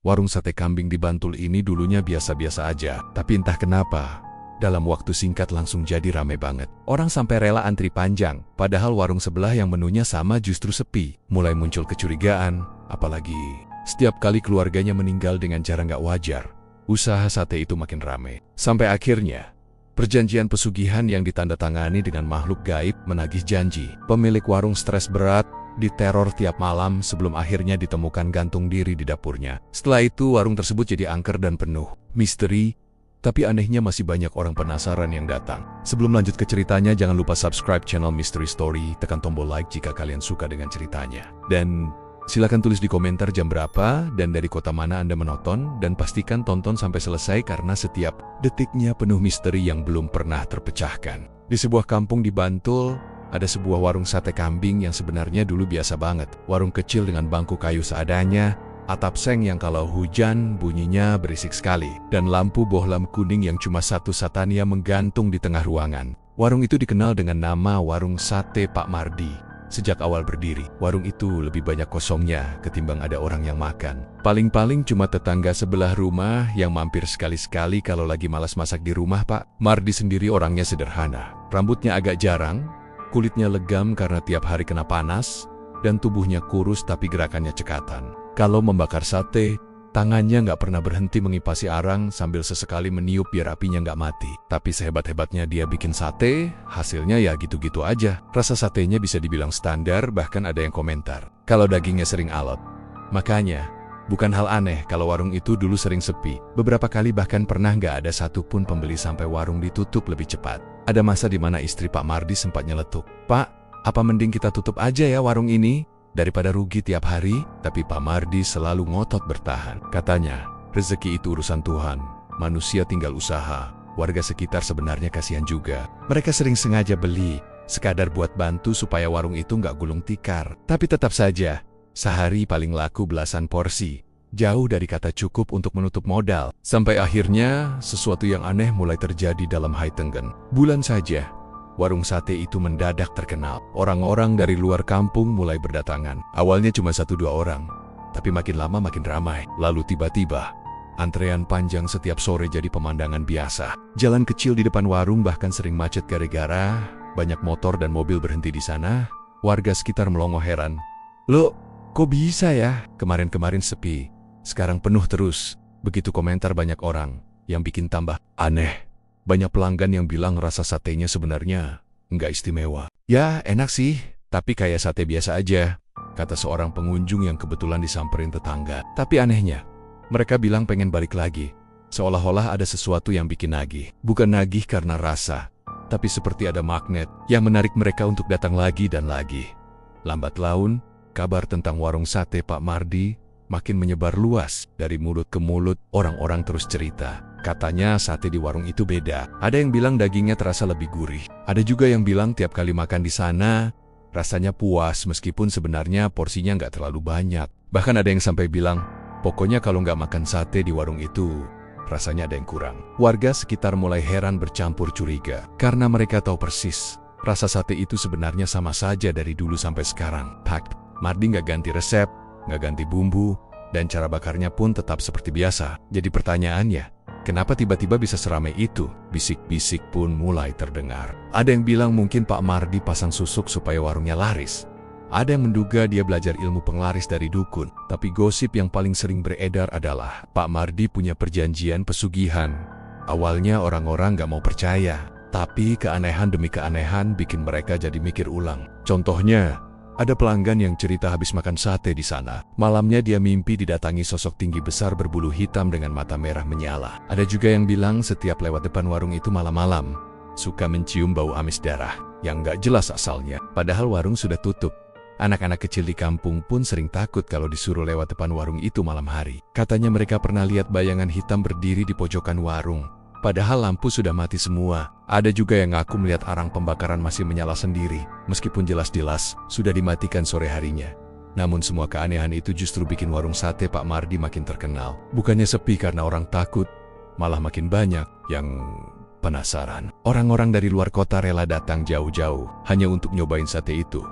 Warung sate kambing di Bantul ini dulunya biasa-biasa aja, tapi entah kenapa, dalam waktu singkat langsung jadi rame banget. Orang sampai rela antri panjang, padahal warung sebelah yang menunya sama justru sepi. Mulai muncul kecurigaan, apalagi setiap kali keluarganya meninggal dengan cara nggak wajar, usaha sate itu makin rame. Sampai akhirnya, perjanjian pesugihan yang ditandatangani dengan makhluk gaib menagih janji. Pemilik warung stres berat, diteror tiap malam sebelum akhirnya ditemukan gantung diri di dapurnya. Setelah itu warung tersebut jadi angker dan penuh misteri, tapi anehnya masih banyak orang penasaran yang datang. Sebelum lanjut ke ceritanya, jangan lupa subscribe channel Mystery Story, tekan tombol like jika kalian suka dengan ceritanya. Dan silakan tulis di komentar jam berapa dan dari kota mana Anda menonton, dan pastikan tonton sampai selesai karena setiap detiknya penuh misteri yang belum pernah terpecahkan. Di sebuah kampung di Bantul, ada sebuah warung sate kambing yang sebenarnya dulu biasa banget. Warung kecil dengan bangku kayu seadanya, atap seng yang kalau hujan bunyinya berisik sekali, dan lampu bohlam kuning yang cuma satu satania menggantung di tengah ruangan. Warung itu dikenal dengan nama Warung Sate Pak Mardi. Sejak awal berdiri, warung itu lebih banyak kosongnya ketimbang ada orang yang makan. Paling-paling cuma tetangga sebelah rumah yang mampir sekali-sekali kalau lagi malas masak di rumah. Pak Mardi sendiri orangnya sederhana. Rambutnya agak jarang, kulitnya legam karena tiap hari kena panas, dan tubuhnya kurus tapi gerakannya cekatan. Kalau membakar sate, tangannya nggak pernah berhenti mengipasi arang sambil sesekali meniup biar apinya nggak mati. Tapi sehebat-hebatnya dia bikin sate, hasilnya ya gitu-gitu aja. Rasa satenya bisa dibilang standar, bahkan ada yang komentar kalau dagingnya sering alot. Makanya, bukan hal aneh kalau warung itu dulu sering sepi. Beberapa kali bahkan pernah nggak ada satupun pembeli sampai warung ditutup lebih cepat. Ada masa di mana istri Pak Mardi sempat nyeletuk, "Pak, apa mending kita tutup aja ya warung ini, daripada rugi tiap hari?" Tapi Pak Mardi selalu ngotot bertahan. Katanya, rezeki itu urusan Tuhan, manusia tinggal usaha. Warga sekitar sebenarnya kasihan juga. Mereka sering sengaja beli, sekadar buat bantu supaya warung itu nggak gulung tikar. Tapi tetap saja, sehari paling laku belasan porsi. Jauh dari kata cukup untuk menutup modal. Sampai akhirnya, sesuatu yang aneh mulai terjadi dalam Hai Tenggen. Bulan saja, warung sate itu mendadak terkenal. Orang-orang dari luar kampung mulai berdatangan. Awalnya cuma 1-2 orang, tapi makin lama makin ramai. Lalu tiba-tiba, antrean panjang setiap sore jadi pemandangan biasa. Jalan kecil di depan warung bahkan sering macet gara-gara banyak motor dan mobil berhenti di sana. Warga sekitar melongo heran. "Loh, kok bisa ya? Kemarin-kemarin sepi, sekarang penuh terus." Begitu komentar banyak orang, yang bikin tambah aneh. Banyak pelanggan yang bilang rasa satenya sebenarnya nggak istimewa. "Ya enak sih, tapi kayak sate biasa aja," kata seorang pengunjung yang kebetulan disamperin tetangga. Tapi anehnya, mereka bilang pengen balik lagi. Seolah-olah ada sesuatu yang bikin nagih. Bukan nagih karena rasa, tapi seperti ada magnet yang menarik mereka untuk datang lagi dan lagi. Lambat laun, kabar tentang warung sate Pak Mardi makin menyebar luas. Dari mulut ke mulut, orang-orang terus cerita. Katanya sate di warung itu beda. Ada yang bilang dagingnya terasa lebih gurih. Ada juga yang bilang tiap kali makan di sana, rasanya puas meskipun sebenarnya porsinya nggak terlalu banyak. Bahkan ada yang sampai bilang, pokoknya kalau nggak makan sate di warung itu, rasanya ada yang kurang. Warga sekitar mulai heran bercampur curiga, karena mereka tahu persis, rasa sate itu sebenarnya sama saja dari dulu sampai sekarang. Pak Mardi nggak ganti resep, nggak ganti bumbu, dan cara bakarnya pun tetap seperti biasa. Jadi pertanyaannya, kenapa tiba-tiba bisa seramai itu? Bisik-bisik pun mulai terdengar. Ada yang bilang mungkin Pak Mardi pasang susuk supaya warungnya laris. Ada yang menduga dia belajar ilmu penglaris dari dukun. Tapi gosip yang paling sering beredar adalah Pak Mardi punya perjanjian pesugihan. Awalnya orang-orang nggak mau percaya, tapi keanehan demi keanehan bikin mereka jadi mikir ulang. Contohnya, ada pelanggan yang cerita habis makan sate di sana. Malamnya dia mimpi didatangi sosok tinggi besar berbulu hitam dengan mata merah menyala. Ada juga yang bilang setiap lewat depan warung itu malam-malam, suka mencium bau amis darah yang nggak jelas asalnya. Padahal warung sudah tutup. Anak-anak kecil di kampung pun sering takut kalau disuruh lewat depan warung itu malam hari. Katanya mereka pernah lihat bayangan hitam berdiri di pojokan warung. Padahal lampu sudah mati semua. Ada juga yang ngaku melihat arang pembakaran masih menyala sendiri, meskipun jelas-jelas sudah dimatikan sore harinya. Namun semua keanehan itu justru bikin warung sate Pak Mardi makin terkenal. Bukannya sepi karena orang takut, malah makin banyak yang penasaran. Orang-orang dari luar kota rela datang jauh-jauh hanya untuk nyobain sate itu.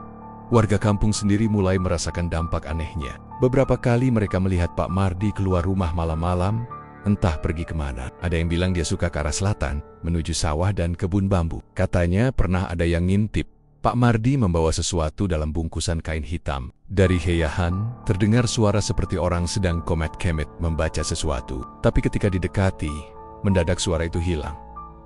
Warga kampung sendiri mulai merasakan dampak anehnya. Beberapa kali mereka melihat Pak Mardi keluar rumah malam-malam, entah pergi kemana. Ada yang bilang dia suka ke arah selatan, menuju sawah dan kebun bambu. Katanya pernah ada yang ngintip. Pak Mardi membawa sesuatu dalam bungkusan kain hitam. Dari heyahan, terdengar suara seperti orang sedang komet-kemet membaca sesuatu. Tapi ketika didekati, mendadak suara itu hilang.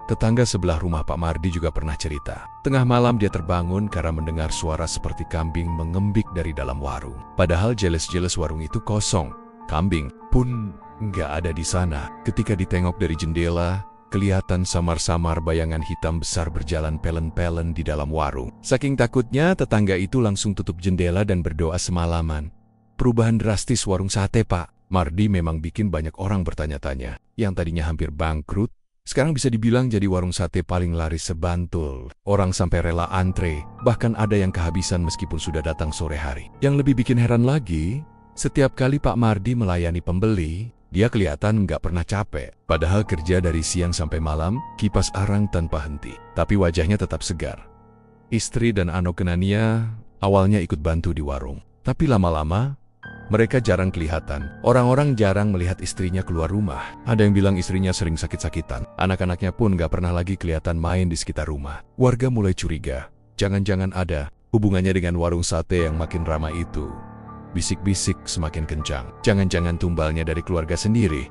Tetangga sebelah rumah Pak Mardi juga pernah cerita. Tengah malam dia terbangun karena mendengar suara seperti kambing mengembik dari dalam warung. Padahal jelas-jelas warung itu kosong. Kambing pun nggak ada di sana. Ketika ditengok dari jendela, kelihatan samar-samar bayangan hitam besar berjalan pelen-pelen di dalam warung. Saking takutnya, tetangga itu langsung tutup jendela dan berdoa semalaman. Perubahan drastis warung sate Pak Mardi memang bikin banyak orang bertanya-tanya. Yang tadinya hampir bangkrut, sekarang bisa dibilang jadi warung sate paling laris seBantul. Orang sampai rela antre, bahkan ada yang kehabisan meskipun sudah datang sore hari. Yang lebih bikin heran lagi, setiap kali Pak Mardi melayani pembeli, dia kelihatan nggak pernah capek. Padahal kerja dari siang sampai malam, kipas arang tanpa henti. Tapi wajahnya tetap segar. Istri dan anak kenania awalnya ikut bantu di warung. Tapi lama-lama, mereka jarang kelihatan. Orang-orang jarang melihat istrinya keluar rumah. Ada yang bilang istrinya sering sakit-sakitan. Anak-anaknya pun nggak pernah lagi kelihatan main di sekitar rumah. Warga mulai curiga. Jangan-jangan ada hubungannya dengan warung sate yang makin ramai itu. Bisik-bisik semakin kencang. Jangan-jangan tumbalnya dari keluarga sendiri,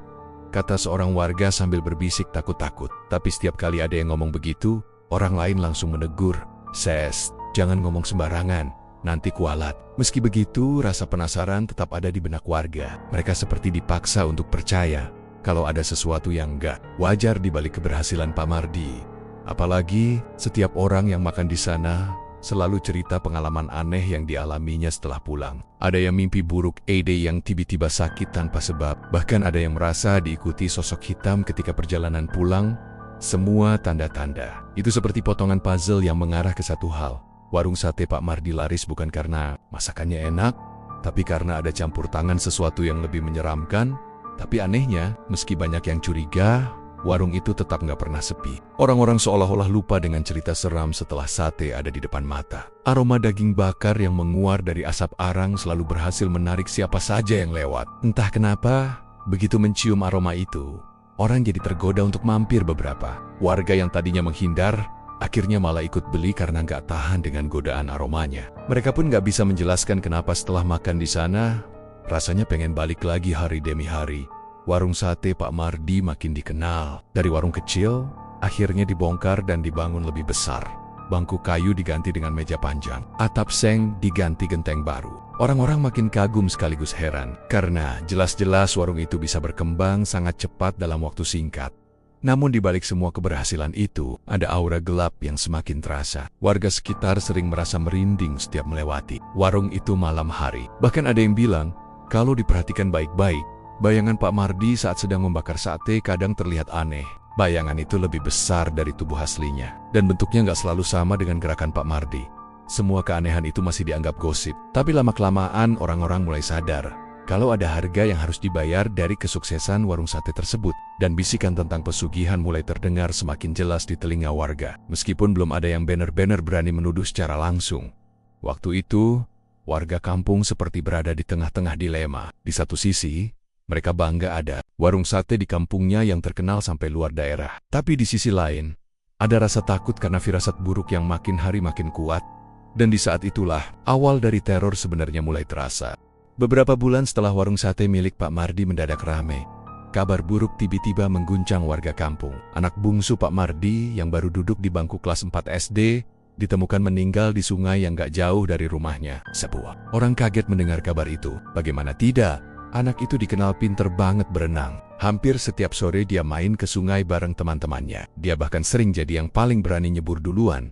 kata seorang warga sambil berbisik takut-takut. Tapi setiap kali ada yang ngomong begitu, orang lain langsung menegur. Ses, jangan ngomong sembarangan, nanti kualat. Meski begitu, rasa penasaran tetap ada di benak warga. Mereka seperti dipaksa untuk percaya kalau ada sesuatu yang enggak wajar di balik keberhasilan Pak Mardi. Apalagi setiap orang yang makan di sana selalu cerita pengalaman aneh yang dialaminya setelah pulang. Ada yang mimpi buruk Ede yang tiba-tiba sakit tanpa sebab. Bahkan ada yang merasa diikuti sosok hitam ketika perjalanan pulang. Semua tanda-tanda itu seperti potongan puzzle yang mengarah ke satu hal. Warung sate Pak Mardi laris bukan karena masakannya enak, tapi karena ada campur tangan sesuatu yang lebih menyeramkan. Tapi anehnya, meski banyak yang curiga, warung itu tetap nggak pernah sepi. Orang-orang seolah-olah lupa dengan cerita seram setelah sate ada di depan mata. Aroma daging bakar yang menguar dari asap arang selalu berhasil menarik siapa saja yang lewat. Entah kenapa, begitu mencium aroma itu, orang jadi tergoda untuk mampir beberapa. Warga yang tadinya menghindar, akhirnya malah ikut beli karena nggak tahan dengan godaan aromanya. Mereka pun nggak bisa menjelaskan kenapa setelah makan di sana, rasanya pengen balik lagi hari demi hari. Warung sate Pak Mardi makin dikenal. Dari warung kecil, akhirnya dibongkar dan dibangun lebih besar. Bangku kayu diganti dengan meja panjang. Atap seng diganti genteng baru. Orang-orang makin kagum sekaligus heran. Karena jelas-jelas warung itu bisa berkembang sangat cepat dalam waktu singkat. Namun di balik semua keberhasilan itu, ada aura gelap yang semakin terasa. Warga sekitar sering merasa merinding setiap melewati warung itu malam hari. Bahkan ada yang bilang, kalau diperhatikan baik-baik, bayangan Pak Mardi saat sedang membakar sate kadang terlihat aneh. Bayangan itu lebih besar dari tubuh aslinya. Dan bentuknya nggak selalu sama dengan gerakan Pak Mardi. Semua keanehan itu masih dianggap gosip. Tapi lama-kelamaan orang-orang mulai sadar kalau ada harga yang harus dibayar dari kesuksesan warung sate tersebut. Dan bisikan tentang pesugihan mulai terdengar semakin jelas di telinga warga. Meskipun belum ada yang benar-benar berani menuduh secara langsung. Waktu itu, warga kampung seperti berada di tengah-tengah dilema. Di satu sisi, mereka bangga ada warung sate di kampungnya yang terkenal sampai luar daerah. Tapi di sisi lain, ada rasa takut karena firasat buruk yang makin hari makin kuat. Dan di saat itulah, awal dari teror sebenarnya mulai terasa. Beberapa bulan setelah warung sate milik Pak Mardi mendadak rame, kabar buruk tiba-tiba mengguncang warga kampung. Anak bungsu Pak Mardi yang baru duduk di bangku kelas 4 SD, ditemukan meninggal di sungai yang gak jauh dari rumahnya. Sebuah orang kaget mendengar kabar itu. Bagaimana tidak? Anak itu dikenal pinter banget berenang. Hampir setiap sore dia main ke sungai bareng teman-temannya. Dia bahkan sering jadi yang paling berani nyebur duluan,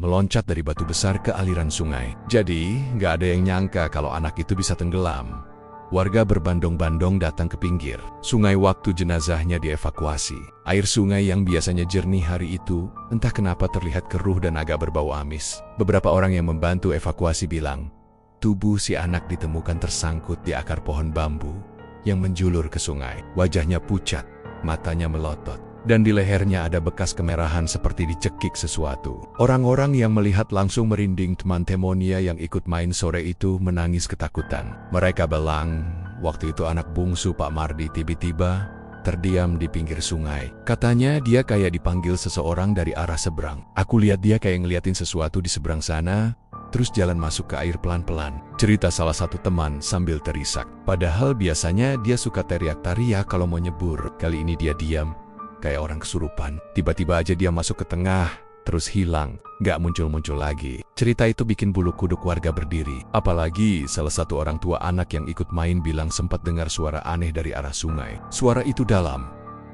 meloncat dari batu besar ke aliran sungai. Jadi, nggak ada yang nyangka kalau anak itu bisa tenggelam. Warga berbandong-bandong datang ke pinggir sungai waktu jenazahnya dievakuasi. Air sungai yang biasanya jernih hari itu, entah kenapa terlihat keruh dan agak berbau amis. Beberapa orang yang membantu evakuasi bilang, tubuh si anak ditemukan tersangkut di akar pohon bambu yang menjulur ke sungai. Wajahnya pucat, matanya melotot, dan di lehernya ada bekas kemerahan seperti dicekik sesuatu. Orang-orang yang melihat langsung merinding. Teman Temonia yang ikut main sore itu menangis ketakutan. Mereka bilang, waktu itu anak bungsu Pak Mardi tiba-tiba terdiam di pinggir sungai. Katanya dia kayak dipanggil seseorang dari arah seberang. Aku lihat dia kayak ngeliatin sesuatu di seberang sana, terus jalan masuk ke air pelan-pelan. Cerita salah satu teman sambil terisak. Padahal biasanya dia suka teriak-teriak kalau mau nyebur. Kali ini dia diam, kayak orang kesurupan. Tiba-tiba aja dia masuk ke tengah, terus hilang, gak muncul-muncul lagi. Cerita itu bikin bulu kuduk warga berdiri. Apalagi salah satu orang tua anak yang ikut main bilang sempat dengar suara aneh dari arah sungai. Suara itu dalam,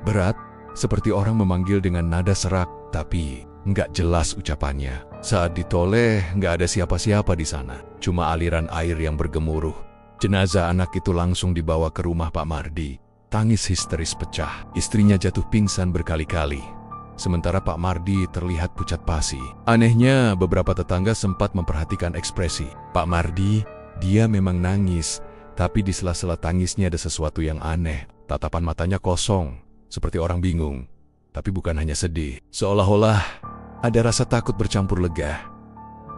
berat, seperti orang memanggil dengan nada serak, tapi nggak jelas ucapannya. Saat ditoleh, nggak ada siapa-siapa di sana. Cuma aliran air yang bergemuruh. Jenazah anak itu langsung dibawa ke rumah Pak Mardi. Tangis histeris pecah. Istrinya jatuh pingsan berkali-kali. Sementara Pak Mardi terlihat pucat pasi. Anehnya, beberapa tetangga sempat memperhatikan ekspresi Pak Mardi. Dia memang nangis, tapi di sela-sela tangisnya ada sesuatu yang aneh. Tatapan matanya kosong, seperti orang bingung. Tapi bukan hanya sedih. Seolah-olah ada rasa takut bercampur lega.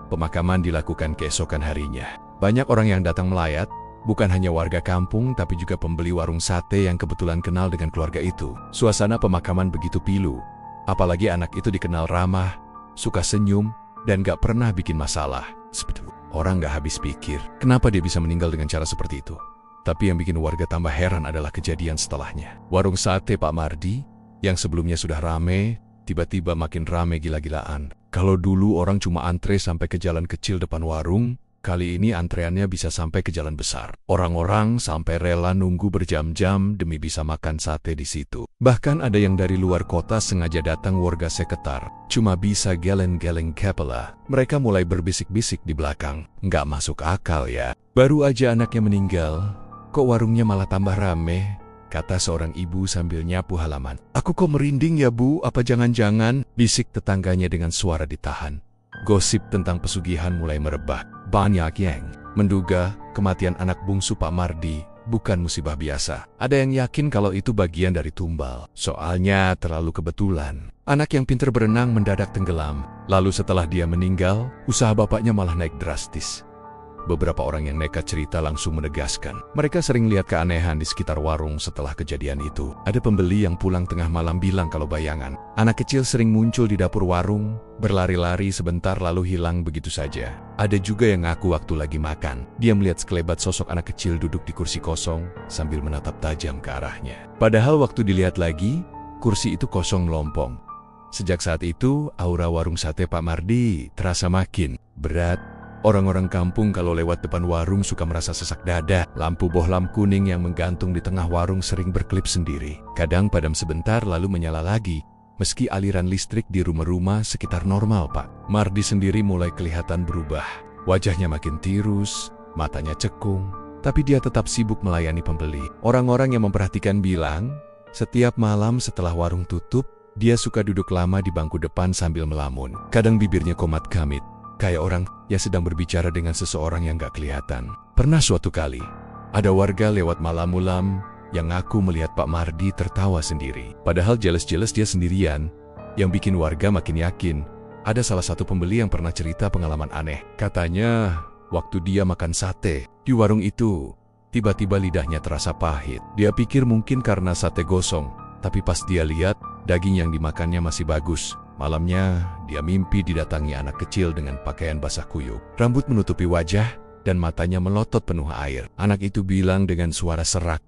Pemakaman dilakukan keesokan harinya. Banyak orang yang datang melayat, bukan hanya warga kampung, tapi juga pembeli warung sate yang kebetulan kenal dengan keluarga itu. Suasana pemakaman begitu pilu. Apalagi anak itu dikenal ramah, suka senyum, dan gak pernah bikin masalah. Orang gak habis pikir, kenapa dia bisa meninggal dengan cara seperti itu. Tapi yang bikin warga tambah heran adalah kejadian setelahnya. Warung sate Pak Mardi, yang sebelumnya sudah rame, tiba-tiba makin rame gila-gilaan. Kalau dulu orang cuma antre sampai ke jalan kecil depan warung, kali ini antreannya bisa sampai ke jalan besar. Orang-orang sampai rela nunggu berjam-jam demi bisa makan sate di situ. Bahkan ada yang dari luar kota sengaja datang warga sekitar. Cuma bisa geleng-geleng kepala. Mereka mulai berbisik-bisik di belakang. Nggak masuk akal ya. Baru aja anaknya meninggal, kok warungnya malah tambah rame? Kata seorang ibu sambil nyapu halaman. Aku kok merinding ya bu, apa jangan-jangan? Bisik tetangganya dengan suara ditahan. Gosip tentang pesugihan mulai merebak. Banyak yang menduga kematian anak bungsu Pak Mardi bukan musibah biasa. Ada yang yakin kalau itu bagian dari tumbal. Soalnya terlalu kebetulan. Anak yang pintar berenang mendadak tenggelam. Lalu setelah dia meninggal, usaha bapaknya malah naik drastis. Beberapa orang yang nekat cerita langsung menegaskan. Mereka sering lihat keanehan di sekitar warung setelah kejadian itu. Ada pembeli yang pulang tengah malam bilang kalau bayangan anak kecil sering muncul di dapur warung, berlari-lari sebentar lalu hilang begitu saja. Ada juga yang ngaku waktu lagi makan, dia melihat sekelebat sosok anak kecil duduk di kursi kosong sambil menatap tajam ke arahnya. Padahal waktu dilihat lagi, kursi itu kosong melompong. Sejak saat itu, aura warung sate Pak Mardi terasa makin berat. Orang-orang kampung kalau lewat depan warung suka merasa sesak dada. Lampu bohlam kuning yang menggantung di tengah warung sering berkelip sendiri. Kadang padam sebentar lalu menyala lagi. Meski aliran listrik di rumah-rumah sekitar normal, Pak Mardi sendiri mulai kelihatan berubah. Wajahnya makin tirus, matanya cekung, tapi dia tetap sibuk melayani pembeli. Orang-orang yang memperhatikan bilang, setiap malam setelah warung tutup, dia suka duduk lama di bangku depan sambil melamun. Kadang bibirnya komat kamit. Kayak orang yang sedang berbicara dengan seseorang yang gak kelihatan. Pernah suatu kali, ada warga lewat malam-malam yang ngaku melihat Pak Mardi tertawa sendiri. Padahal jelas-jelas dia sendirian. Yang bikin warga makin yakin, ada salah satu pembeli yang pernah cerita pengalaman aneh. Katanya, waktu dia makan sate di warung itu, tiba-tiba lidahnya terasa pahit. Dia pikir mungkin karena sate gosong, tapi pas dia lihat, daging yang dimakannya masih bagus. Malamnya, dia mimpi didatangi anak kecil dengan pakaian basah kuyup. Rambut menutupi wajah, dan matanya melotot penuh air. Anak itu bilang dengan suara serak,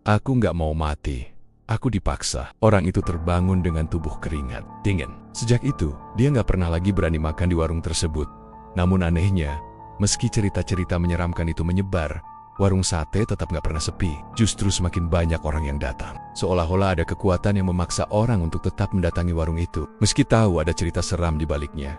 "Aku nggak mau mati. Aku dipaksa." Orang itu terbangun dengan tubuh keringat dingin. Sejak itu, dia nggak pernah lagi berani makan di warung tersebut. Namun anehnya, meski cerita-cerita menyeramkan itu menyebar, warung sate tetap nggak pernah sepi. Justru semakin banyak orang yang datang. Seolah-olah ada kekuatan yang memaksa orang untuk tetap mendatangi warung itu, meski tahu ada cerita seram di baliknya.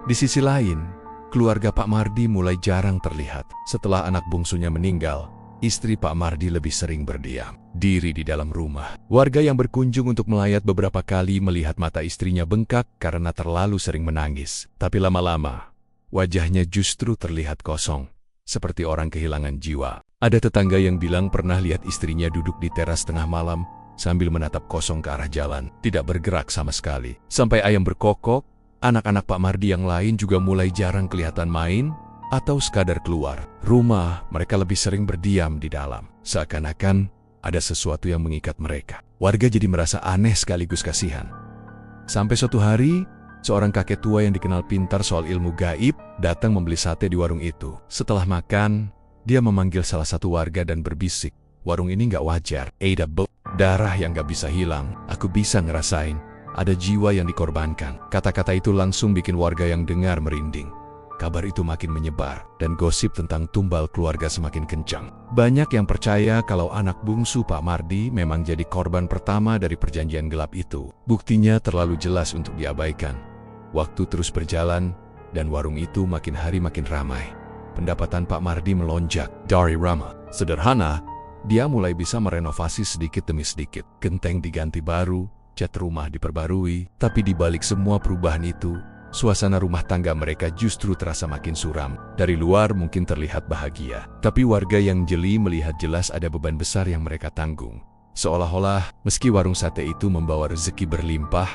Di sisi lain, keluarga Pak Mardi mulai jarang terlihat. Setelah anak bungsunya meninggal, istri Pak Mardi lebih sering berdiam diri di dalam rumah. Warga yang berkunjung untuk melayat beberapa kali melihat mata istrinya bengkak karena terlalu sering menangis. Tapi lama-lama, wajahnya justru terlihat kosong, seperti orang kehilangan jiwa. Ada tetangga yang bilang pernah lihat istrinya duduk di teras tengah malam, sambil menatap kosong ke arah jalan, tidak bergerak sama sekali. Sampai ayam berkokok, anak-anak Pak Mardi yang lain juga mulai jarang kelihatan main atau sekadar keluar rumah. Mereka lebih sering berdiam di dalam, seakan-akan ada sesuatu yang mengikat mereka. Warga jadi merasa aneh sekaligus kasihan. Sampai suatu hari, seorang kakek tua yang dikenal pintar soal ilmu gaib datang membeli sate di warung itu. Setelah makan, dia memanggil salah satu warga dan berbisik, "Warung ini nggak wajar. Ada darah yang nggak bisa hilang. Aku bisa ngerasain. Ada jiwa yang dikorbankan." Kata-kata itu langsung bikin warga yang dengar merinding. Kabar itu makin menyebar, dan gosip tentang tumbal keluarga semakin kencang. Banyak yang percaya kalau anak bungsu Pak Mardi memang jadi korban pertama dari perjanjian gelap itu. Buktinya terlalu jelas untuk diabaikan. Waktu terus berjalan, dan warung itu makin hari makin ramai. Pendapatan Pak Mardi melonjak. Dari ramah sederhana, dia mulai bisa merenovasi sedikit demi sedikit. Genteng diganti baru, cat rumah diperbarui. Tapi di balik semua perubahan itu, suasana rumah tangga mereka justru terasa makin suram. Dari luar mungkin terlihat bahagia, tapi warga yang jeli melihat jelas ada beban besar yang mereka tanggung. Seolah-olah meski warung sate itu membawa rezeki berlimpah,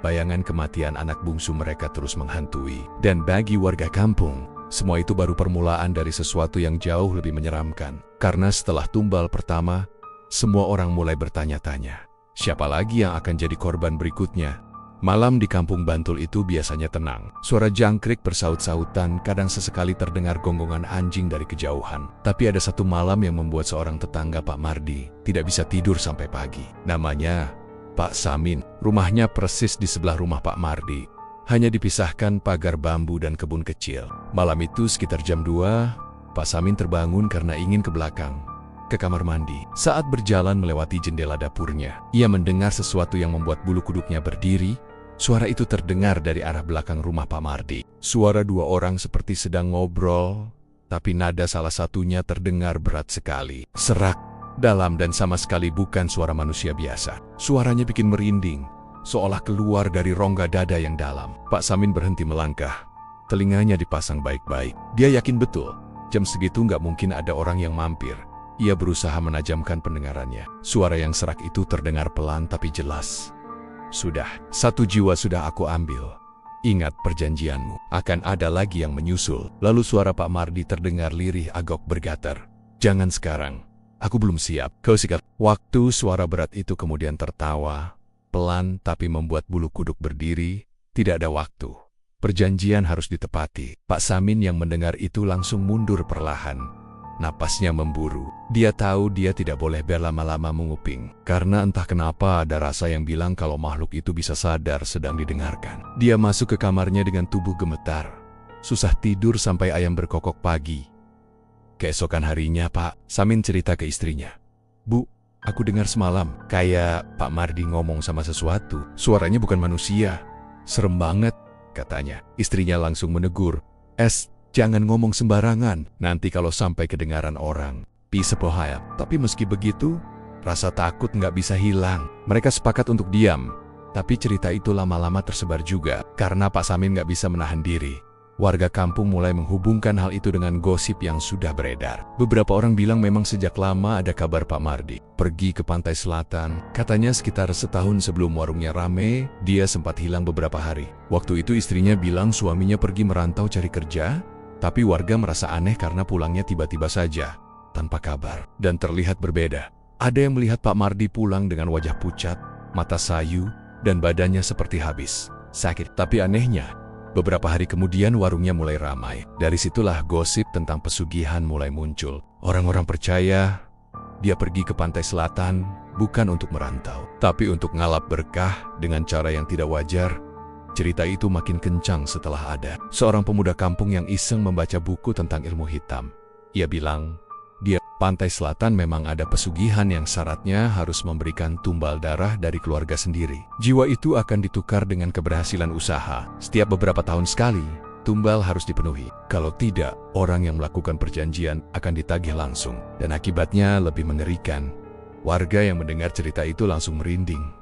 bayangan kematian anak bungsu mereka terus menghantui. Dan bagi warga kampung, semua itu baru permulaan dari sesuatu yang jauh lebih menyeramkan. Karena setelah tumbal pertama, semua orang mulai bertanya-tanya, siapa lagi yang akan jadi korban berikutnya? Malam di kampung Bantul itu biasanya tenang. Suara jangkrik bersaut-sautan, kadang sesekali terdengar gonggongan anjing dari kejauhan. Tapi ada satu malam yang membuat seorang tetangga Pak Mardi tidak bisa tidur sampai pagi. Namanya Pak Samin. Rumahnya persis di sebelah rumah Pak Mardi. Hanya dipisahkan pagar bambu dan kebun kecil. Malam itu sekitar jam 2, Pak Samin terbangun karena ingin ke belakang, ke kamar mandi. Saat berjalan melewati jendela dapurnya, ia mendengar sesuatu yang membuat bulu kuduknya berdiri. Suara itu terdengar dari arah belakang rumah Pak Mardi. Suara dua orang seperti sedang ngobrol, tapi nada salah satunya terdengar berat sekali. Serak, dalam, dan sama sekali bukan suara manusia biasa. Suaranya bikin merinding, seolah keluar dari rongga dada yang dalam. Pak Samin berhenti melangkah. Telinganya dipasang baik-baik. Dia yakin betul, jam segitu nggak mungkin ada orang yang mampir. Ia berusaha menajamkan pendengarannya. Suara yang serak itu terdengar pelan tapi jelas. "Sudah, satu jiwa sudah aku ambil. Ingat perjanjianmu, akan ada lagi yang menyusul." Lalu suara Pak Mardi terdengar lirih agak bergetar. "Jangan sekarang, aku belum siap." Kau sikat. Waktu suara berat itu kemudian tertawa, pelan tapi membuat bulu kuduk berdiri. Tidak ada waktu. Perjanjian harus ditepati. Pak Samin yang mendengar itu langsung mundur perlahan. Napasnya memburu. Dia tahu dia tidak boleh berlama-lama menguping. Karena entah kenapa ada rasa yang bilang kalau makhluk itu bisa sadar sedang didengarkan. Dia masuk ke kamarnya dengan tubuh gemetar. Susah tidur sampai ayam berkokok pagi. Keesokan harinya Pak Samin cerita ke istrinya. "Bu, aku dengar semalam kayak Pak Mardi ngomong sama sesuatu. Suaranya bukan manusia. Serem banget," katanya. Istrinya langsung menegur, "Jangan ngomong sembarangan. Nanti kalau sampai kedengaran orang, bisa bahaya." Tapi meski begitu, rasa takut nggak bisa hilang. Mereka sepakat untuk diam. Tapi cerita itu lama-lama tersebar juga. Karena Pak Samin nggak bisa menahan diri, warga kampung mulai menghubungkan hal itu dengan gosip yang sudah beredar. Beberapa orang bilang memang sejak lama ada kabar Pak Mardi pergi ke pantai selatan. Katanya sekitar setahun sebelum warungnya rame, dia sempat hilang beberapa hari. Waktu itu istrinya bilang suaminya pergi merantau cari kerja. Tapi warga merasa aneh karena pulangnya tiba-tiba saja, tanpa kabar, dan terlihat berbeda. Ada yang melihat Pak Mardi pulang dengan wajah pucat, mata sayu, dan badannya seperti habis sakit. Tapi anehnya, beberapa hari kemudian warungnya mulai ramai. Dari situlah gosip tentang pesugihan mulai muncul. Orang-orang percaya dia pergi ke pantai selatan bukan untuk merantau, tapi untuk ngalap berkah dengan cara yang tidak wajar. Cerita itu makin kencang setelah ada seorang pemuda kampung yang iseng membaca buku tentang ilmu hitam. Ia bilang, di pantai selatan memang ada pesugihan yang syaratnya harus memberikan tumbal darah dari keluarga sendiri. Jiwa itu akan ditukar dengan keberhasilan usaha. Setiap beberapa tahun sekali, tumbal harus dipenuhi. Kalau tidak, orang yang melakukan perjanjian akan ditagih langsung. Dan akibatnya lebih mengerikan. Warga yang mendengar cerita itu langsung merinding.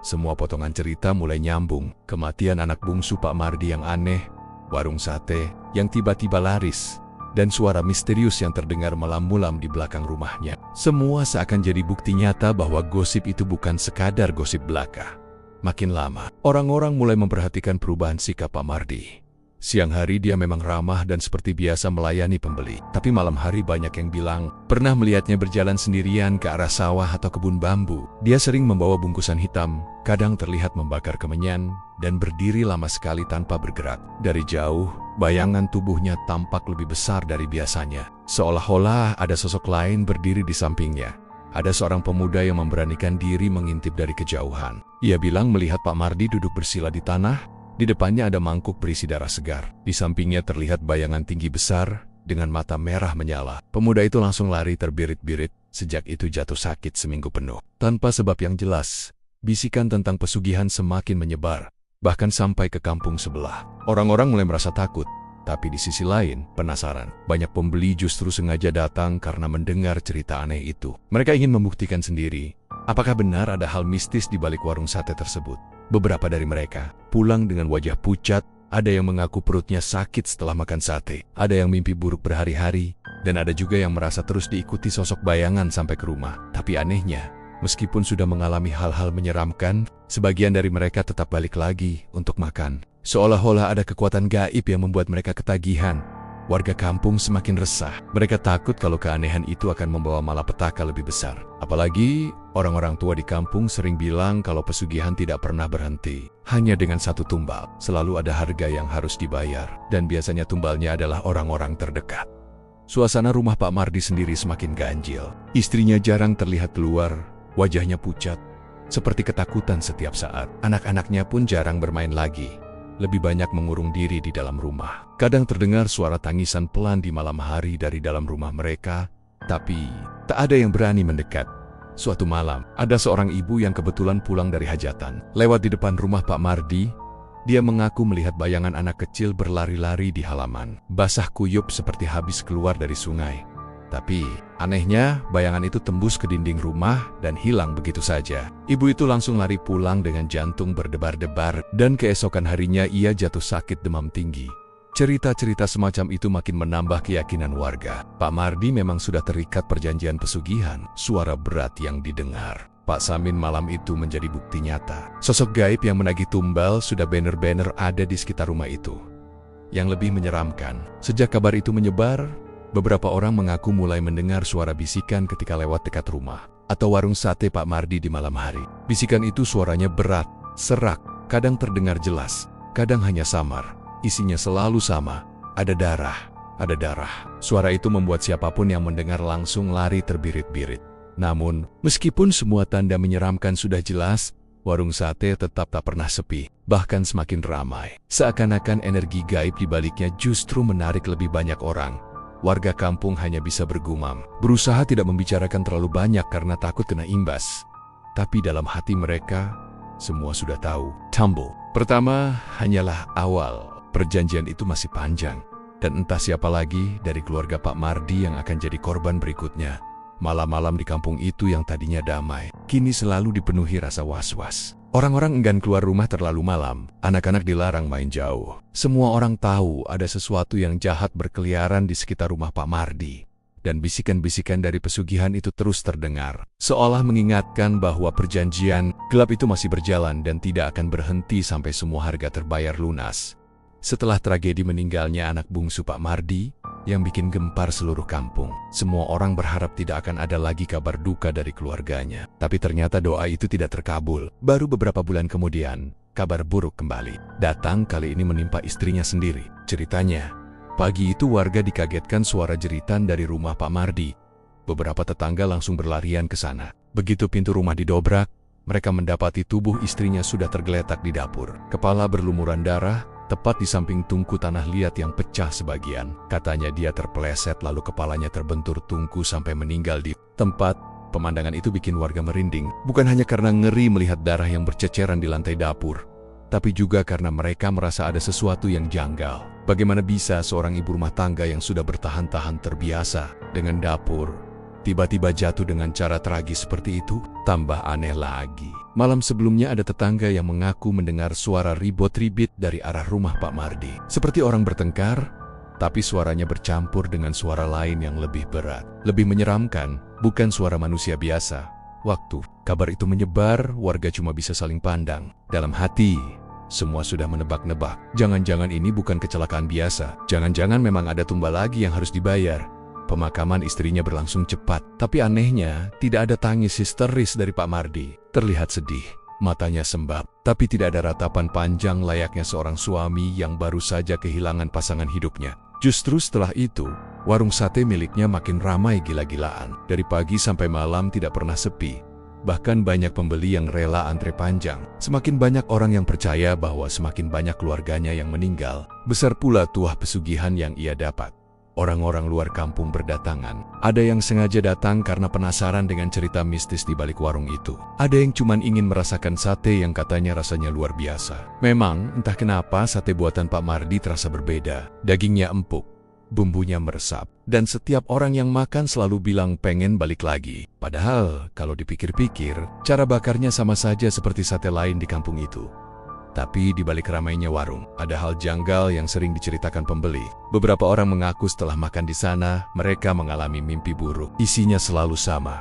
Semua potongan cerita mulai nyambung. Kematian anak bungsu Pak Mardi yang aneh, warung sate yang tiba-tiba laris, dan suara misterius yang terdengar malam-malam di belakang rumahnya. Semua seakan jadi bukti nyata bahwa gosip itu bukan sekadar gosip belaka. Makin lama, orang-orang mulai memperhatikan perubahan sikap Pak Mardi. Siang hari dia memang ramah dan seperti biasa melayani pembeli. Tapi malam hari banyak yang bilang pernah melihatnya berjalan sendirian ke arah sawah atau kebun bambu. Dia sering membawa bungkusan hitam, kadang terlihat membakar kemenyan, dan berdiri lama sekali tanpa bergerak. Dari jauh, bayangan tubuhnya tampak lebih besar dari biasanya. Seolah-olah ada sosok lain berdiri di sampingnya. Ada seorang pemuda yang memberanikan diri mengintip dari kejauhan. Ia bilang melihat Pak Mardi duduk bersila di tanah. Di depannya ada mangkuk berisi darah segar. Di sampingnya terlihat bayangan tinggi besar dengan mata merah menyala. Pemuda itu langsung lari terbirit-birit. Sejak itu jatuh sakit seminggu penuh. Tanpa sebab yang jelas, bisikan tentang pesugihan semakin menyebar, bahkan sampai ke kampung sebelah. Orang-orang mulai merasa takut, tapi di sisi lain penasaran. Banyak pembeli justru sengaja datang karena mendengar cerita aneh itu. Mereka ingin membuktikan sendiri, apakah benar ada hal mistis di balik warung sate tersebut. Beberapa dari mereka pulang dengan wajah pucat, ada yang mengaku perutnya sakit setelah makan sate, ada yang mimpi buruk berhari-hari, dan ada juga yang merasa terus diikuti sosok bayangan sampai ke rumah. Tapi anehnya, meskipun sudah mengalami hal-hal menyeramkan, sebagian dari mereka tetap balik lagi untuk makan. Seolah-olah ada kekuatan gaib yang membuat mereka ketagihan. Warga kampung semakin resah. Mereka takut kalau keanehan itu akan membawa malapetaka lebih besar. Apalagi, orang-orang tua di kampung sering bilang kalau pesugihan tidak pernah berhenti. Hanya dengan satu tumbal, selalu ada harga yang harus dibayar. Dan biasanya tumbalnya adalah orang-orang terdekat. Suasana rumah Pak Mardi sendiri semakin ganjil. Istrinya jarang terlihat keluar, wajahnya pucat, seperti ketakutan setiap saat. Anak-anaknya pun jarang bermain lagi. Lebih banyak mengurung diri di dalam rumah. Kadang terdengar suara tangisan pelan di malam hari dari dalam rumah mereka, tapi tak ada yang berani mendekat. Suatu malam, ada seorang ibu yang kebetulan pulang dari hajatan. Lewat di depan rumah Pak Mardi, dia mengaku melihat bayangan anak kecil berlari-lari di halaman, basah kuyup seperti habis keluar dari sungai. Tapi, anehnya, bayangan itu tembus ke dinding rumah dan hilang begitu saja. Ibu itu langsung lari pulang dengan jantung berdebar-debar, dan keesokan harinya ia jatuh sakit demam tinggi. Cerita-cerita semacam itu makin menambah keyakinan warga. Pak Mardi memang sudah terikat perjanjian pesugihan. Suara berat yang didengar Pak Samin malam itu menjadi bukti nyata. Sosok gaib yang menagih tumbal sudah bener-bener ada di sekitar rumah itu. Yang lebih menyeramkan, sejak kabar itu menyebar, beberapa orang mengaku mulai mendengar suara bisikan ketika lewat dekat rumah atau warung sate Pak Mardi di malam hari. Bisikan itu suaranya berat, serak, kadang terdengar jelas, kadang hanya samar. Isinya selalu sama, ada darah, ada darah. Suara itu membuat siapapun yang mendengar langsung lari terbirit-birit. Namun, meskipun semua tanda menyeramkan sudah jelas, warung sate tetap tak pernah sepi, bahkan semakin ramai. Seakan-akan energi gaib di baliknya justru menarik lebih banyak orang. Warga kampung hanya bisa bergumam, berusaha tidak membicarakan terlalu banyak karena takut kena imbas. Tapi dalam hati mereka, semua sudah tahu. Tumble pertama hanyalah awal. Perjanjian itu masih panjang, dan entah siapa lagi dari keluarga Pak Mardi yang akan jadi korban berikutnya. Malam-malam di kampung itu yang tadinya damai, kini selalu dipenuhi rasa was-was. Orang-orang enggan keluar rumah terlalu malam, anak-anak dilarang main jauh. Semua orang tahu ada sesuatu yang jahat berkeliaran di sekitar rumah Pak Mardi. Dan bisikan-bisikan dari pesugihan itu terus terdengar, seolah mengingatkan bahwa perjanjian gelap itu masih berjalan dan tidak akan berhenti sampai semua harga terbayar lunas. Setelah tragedi meninggalnya anak bungsu Pak Mardi, yang bikin gempar seluruh kampung, semua orang berharap tidak akan ada lagi kabar duka dari keluarganya. Tapi ternyata doa itu tidak terkabul. Baru beberapa bulan kemudian, kabar buruk kembali. Datang kali ini menimpa istrinya sendiri. Ceritanya, pagi itu warga dikagetkan suara jeritan dari rumah Pak Mardi. Beberapa tetangga langsung berlarian ke sana. Begitu pintu rumah didobrak, mereka mendapati tubuh istrinya sudah tergeletak di dapur. Kepala berlumuran darah, tepat di samping tungku tanah liat yang pecah sebagian. Katanya dia terpeleset lalu kepalanya terbentur tungku sampai meninggal di tempat. Pemandangan itu bikin warga merinding, bukan hanya karena ngeri melihat darah yang berceceran di lantai dapur, tapi juga karena mereka merasa ada sesuatu yang janggal. Bagaimana bisa seorang ibu rumah tangga yang sudah bertahan-tahan terbiasa dengan dapur, tiba-tiba jatuh dengan cara tragis seperti itu? Tambah aneh lagi, malam sebelumnya ada tetangga yang mengaku mendengar suara ribut-ribit dari arah rumah Pak Mardi. Seperti orang bertengkar, tapi suaranya bercampur dengan suara lain yang lebih berat, lebih menyeramkan, bukan suara manusia biasa. Waktu kabar itu menyebar, warga cuma bisa saling pandang. Dalam hati, semua sudah menebak-nebak. Jangan-jangan ini bukan kecelakaan biasa. Jangan-jangan memang ada tumbal lagi yang harus dibayar. Pemakaman istrinya berlangsung cepat, tapi anehnya tidak ada tangis histeris dari Pak Mardi. Terlihat sedih, matanya sembab, tapi tidak ada ratapan panjang layaknya seorang suami yang baru saja kehilangan pasangan hidupnya. Justru setelah itu, warung sate miliknya makin ramai gila-gilaan. Dari pagi sampai malam tidak pernah sepi. Bahkan banyak pembeli yang rela antre panjang. Semakin banyak orang yang percaya bahwa semakin banyak keluarganya yang meninggal, besar pula tuah pesugihan yang ia dapat. Orang-orang luar kampung berdatangan. Ada yang sengaja datang karena penasaran dengan cerita mistis di balik warung itu. Ada yang cuma ingin merasakan sate yang katanya rasanya luar biasa. Memang, entah kenapa sate buatan Pak Mardi terasa berbeda. Dagingnya empuk, bumbunya meresap, dan setiap orang yang makan selalu bilang pengen balik lagi. Padahal, kalau dipikir-pikir, cara bakarnya sama saja seperti sate lain di kampung itu. Tapi di balik ramainya warung, ada hal janggal yang sering diceritakan pembeli. Beberapa orang mengaku setelah makan di sana, mereka mengalami mimpi buruk. Isinya selalu sama.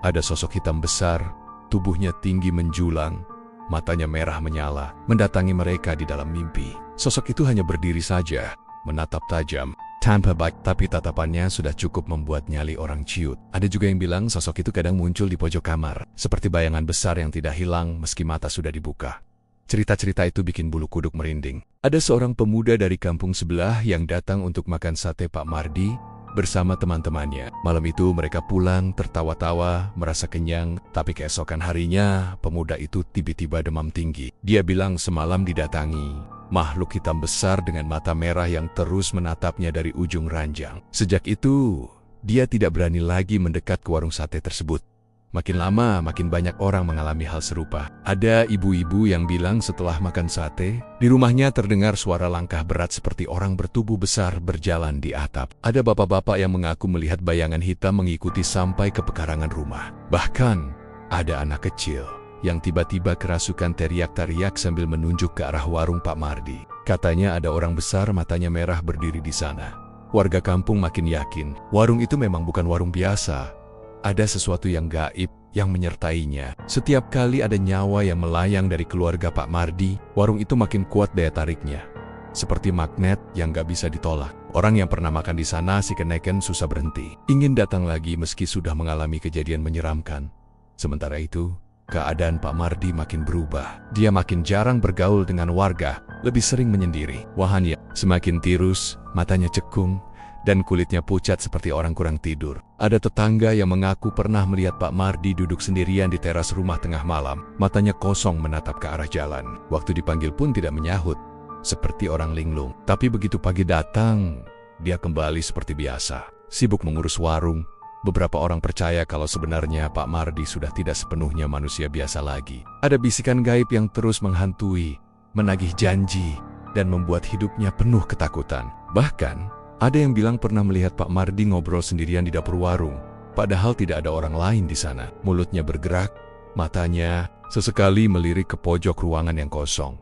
Ada sosok hitam besar, tubuhnya tinggi menjulang, matanya merah menyala, mendatangi mereka di dalam mimpi. Sosok itu hanya berdiri saja, menatap tajam, tanpa baik, tapi tatapannya sudah cukup membuat nyali orang ciut. Ada juga yang bilang sosok itu kadang muncul di pojok kamar, seperti bayangan besar yang tidak hilang meski mata sudah dibuka. Cerita-cerita itu bikin bulu kuduk merinding. Ada seorang pemuda dari kampung sebelah yang datang untuk makan sate Pak Mardi bersama teman-temannya. Malam itu mereka pulang tertawa-tawa, merasa kenyang, tapi keesokan harinya pemuda itu tiba-tiba demam tinggi. Dia bilang semalam didatangi makhluk hitam besar dengan mata merah yang terus menatapnya dari ujung ranjang. Sejak itu, dia tidak berani lagi mendekat ke warung sate tersebut. Makin lama, makin banyak orang mengalami hal serupa. Ada ibu-ibu yang bilang setelah makan sate, di rumahnya terdengar suara langkah berat seperti orang bertubuh besar berjalan di atap. Ada bapak-bapak yang mengaku melihat bayangan hitam mengikuti sampai ke pekarangan rumah. Bahkan, ada anak kecil yang tiba-tiba kerasukan teriak-teriak sambil menunjuk ke arah warung Pak Mardi. Katanya ada orang besar matanya merah berdiri di sana. Warga kampung makin yakin, warung itu memang bukan warung biasa. Ada sesuatu yang gaib yang menyertainya. Setiap kali ada nyawa yang melayang dari keluarga Pak Mardi, warung itu makin kuat daya tariknya. Seperti magnet yang gak bisa ditolak. Orang yang pernah makan di sana si keneken susah berhenti. Ingin datang lagi meski sudah mengalami kejadian menyeramkan. Sementara itu, keadaan Pak Mardi makin berubah. Dia makin jarang bergaul dengan warga, lebih sering menyendiri. Wahania semakin tirus, matanya cekung, dan kulitnya pucat seperti orang kurang tidur. Ada tetangga yang mengaku pernah melihat Pak Mardi duduk sendirian di teras rumah tengah malam. Matanya kosong menatap ke arah jalan. Waktu dipanggil pun tidak menyahut, seperti orang linglung. Tapi begitu pagi datang, dia kembali seperti biasa, sibuk mengurus warung. Beberapa orang percaya kalau sebenarnya Pak Mardi sudah tidak sepenuhnya manusia biasa lagi. Ada bisikan gaib yang terus menghantui, menagih janji, dan membuat hidupnya penuh ketakutan. Bahkan, ada yang bilang pernah melihat Pak Mardi ngobrol sendirian di dapur warung, padahal tidak ada orang lain di sana. Mulutnya bergerak, matanya sesekali melirik ke pojok ruangan yang kosong.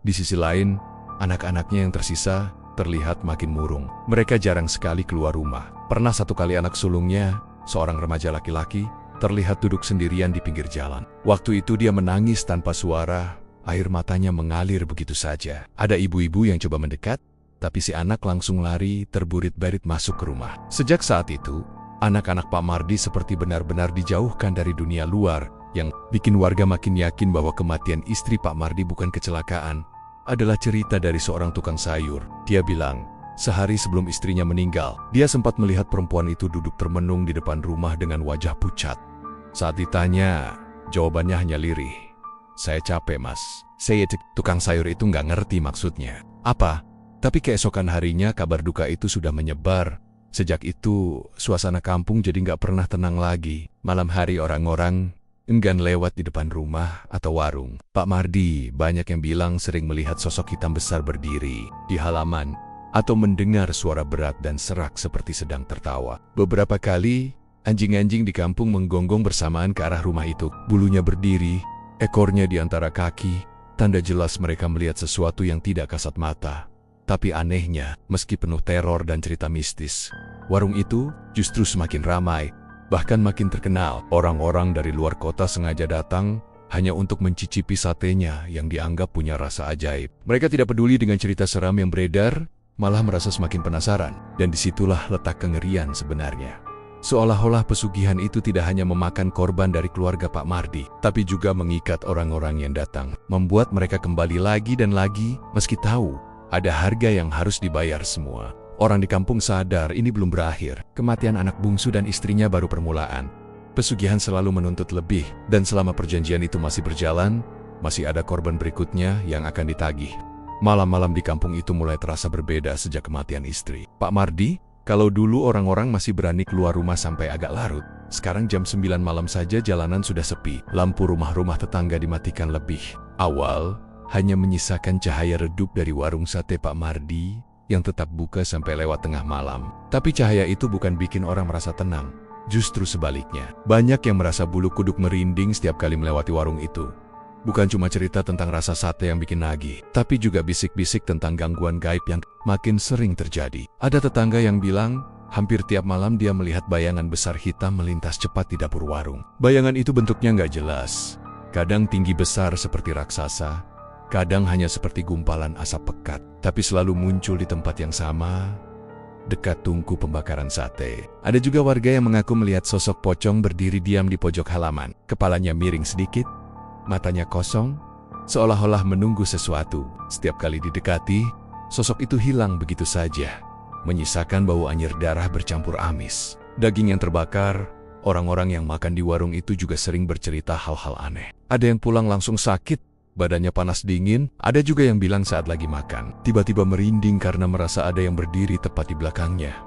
Di sisi lain, anak-anaknya yang tersisa terlihat makin murung. Mereka jarang sekali keluar rumah. Pernah satu kali anak sulungnya, seorang remaja laki-laki, terlihat duduk sendirian di pinggir jalan. Waktu itu dia menangis tanpa suara, air matanya mengalir begitu saja. Ada ibu-ibu yang coba mendekat, tapi si anak langsung lari terburit-barit masuk ke rumah. Sejak saat itu, anak-anak Pak Mardi seperti benar-benar dijauhkan dari dunia luar, yang bikin warga makin yakin bahwa kematian istri Pak Mardi bukan kecelakaan, adalah cerita dari seorang tukang sayur. Dia bilang, sehari sebelum istrinya meninggal, dia sempat melihat perempuan itu duduk termenung di depan rumah dengan wajah pucat. Saat ditanya, jawabannya hanya lirih. "Saya capek, Mas." Tukang sayur itu nggak ngerti maksudnya apa. Tapi keesokan harinya kabar duka itu sudah menyebar. Sejak itu, suasana kampung jadi nggak pernah tenang lagi. Malam hari orang-orang enggan lewat di depan rumah atau warung. Pak Mardi banyak yang bilang sering melihat sosok hitam besar berdiri di halaman atau mendengar suara berat dan serak seperti sedang tertawa. Beberapa kali, anjing-anjing di kampung menggonggong bersamaan ke arah rumah itu. Bulunya berdiri, ekornya di antara kaki, tanda jelas mereka melihat sesuatu yang tidak kasat mata. Tapi anehnya, meski penuh teror dan cerita mistis, warung itu justru semakin ramai, bahkan makin terkenal. Orang-orang dari luar kota sengaja datang hanya untuk mencicipi satenya yang dianggap punya rasa ajaib. Mereka tidak peduli dengan cerita seram yang beredar, malah merasa semakin penasaran. Dan disitulah letak kengerian sebenarnya. Seolah-olah pesugihan itu tidak hanya memakan korban dari keluarga Pak Mardi, tapi juga mengikat orang-orang yang datang, membuat mereka kembali lagi dan lagi, meski tahu ada harga yang harus dibayar semua. Orang di kampung sadar ini belum berakhir. Kematian anak bungsu dan istrinya baru permulaan. Pesugihan selalu menuntut lebih, dan selama perjanjian itu masih berjalan, masih ada korban berikutnya yang akan ditagih. Malam-malam di kampung itu mulai terasa berbeda sejak kematian istri Pak Mardi. Kalau dulu orang-orang masih berani keluar rumah sampai agak larut, sekarang jam 9 malam saja jalanan sudah sepi. Lampu rumah-rumah tetangga dimatikan lebih awal, hanya menyisakan cahaya redup dari warung sate Pak Mardi yang tetap buka sampai lewat tengah malam. Tapi cahaya itu bukan bikin orang merasa tenang. Justru sebaliknya, banyak yang merasa bulu kuduk merinding setiap kali melewati warung itu. Bukan cuma cerita tentang rasa sate yang bikin nagih, tapi juga bisik-bisik tentang gangguan gaib yang makin sering terjadi. Ada tetangga yang bilang, hampir tiap malam dia melihat bayangan besar hitam melintas cepat di dapur warung. Bayangan itu bentuknya nggak jelas. Kadang tinggi besar seperti raksasa, kadang hanya seperti gumpalan asap pekat, tapi selalu muncul di tempat yang sama, dekat tungku pembakaran sate. Ada juga warga yang mengaku melihat sosok pocong berdiri diam di pojok halaman. Kepalanya miring sedikit, matanya kosong, seolah-olah menunggu sesuatu. Setiap kali didekati, sosok itu hilang begitu saja, menyisakan bau anyir darah bercampur amis. Daging yang terbakar, orang-orang yang makan di warung itu juga sering bercerita hal-hal aneh. Ada yang pulang langsung sakit, badannya panas dingin. Ada juga yang bilang saat lagi makan, tiba-tiba merinding karena merasa ada yang berdiri tepat di belakangnya.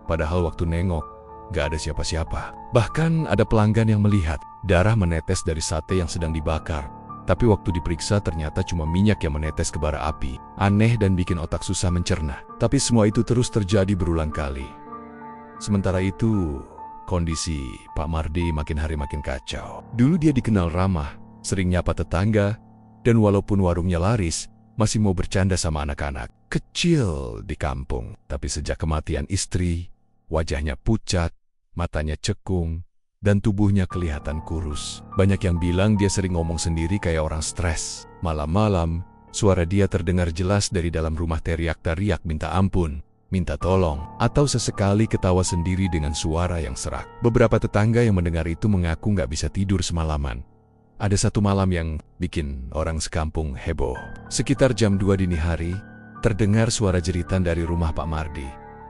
Padahal waktu nengok, gak ada siapa-siapa. Bahkan ada pelanggan yang melihat darah menetes dari sate yang sedang dibakar. Tapi waktu diperiksa ternyata cuma minyak yang menetes ke bara api. Aneh dan bikin otak susah mencerna. Tapi semua itu terus terjadi berulang kali. Sementara itu, kondisi Pak Mardi makin hari makin kacau. Dulu dia dikenal ramah, sering nyapa tetangga, dan walaupun warungnya laris, masih mau bercanda sama anak-anak kecil di kampung. Tapi sejak kematian istri, wajahnya pucat, matanya cekung, dan tubuhnya kelihatan kurus. Banyak yang bilang dia sering ngomong sendiri kayak orang stres. Malam-malam, suara dia terdengar jelas dari dalam rumah, teriak-teriak minta ampun, minta tolong, atau sesekali ketawa sendiri dengan suara yang serak. Beberapa tetangga yang mendengar itu mengaku nggak bisa tidur semalaman. Ada satu malam yang bikin orang sekampung heboh. Sekitar jam 2 dini hari, terdengar suara jeritan dari rumah Pak Mardi.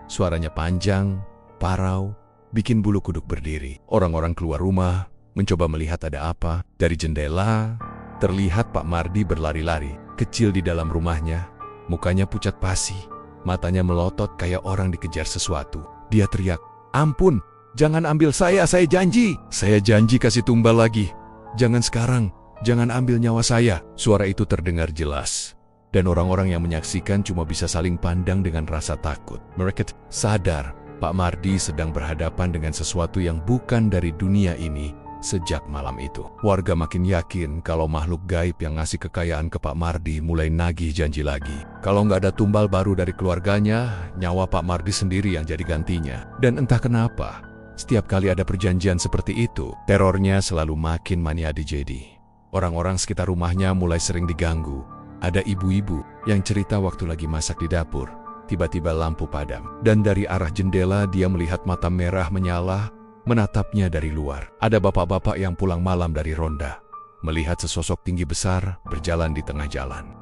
Suaranya panjang, parau, bikin bulu kuduk berdiri. Orang-orang keluar rumah, mencoba melihat ada apa. Dari jendela, terlihat Pak Mardi berlari-lari, kecil di dalam rumahnya. Mukanya pucat pasi, matanya melotot kayak orang dikejar sesuatu. Dia teriak, "Ampun, jangan ambil saya janji. Saya janji kasih tumbal lagi. Jangan sekarang, jangan ambil nyawa saya." Suara itu terdengar jelas, dan orang-orang yang menyaksikan cuma bisa saling pandang dengan rasa takut. Mereka sadar Pak Mardi sedang berhadapan dengan sesuatu yang bukan dari dunia ini sejak malam itu. Warga makin yakin kalau makhluk gaib yang ngasih kekayaan ke Pak Mardi mulai nagih janji lagi. Kalau nggak ada tumbal baru dari keluarganya, nyawa Pak Mardi sendiri yang jadi gantinya. Dan entah kenapa, setiap kali ada perjanjian seperti itu, terornya selalu makin mania dijadi. Orang-orang sekitar rumahnya mulai sering diganggu. Ada ibu-ibu yang cerita waktu lagi masak di dapur, tiba-tiba lampu padam. Dan dari arah jendela dia melihat mata merah menyala, menatapnya dari luar. Ada bapak-bapak yang pulang malam dari ronda, melihat sesosok tinggi besar berjalan di tengah jalan.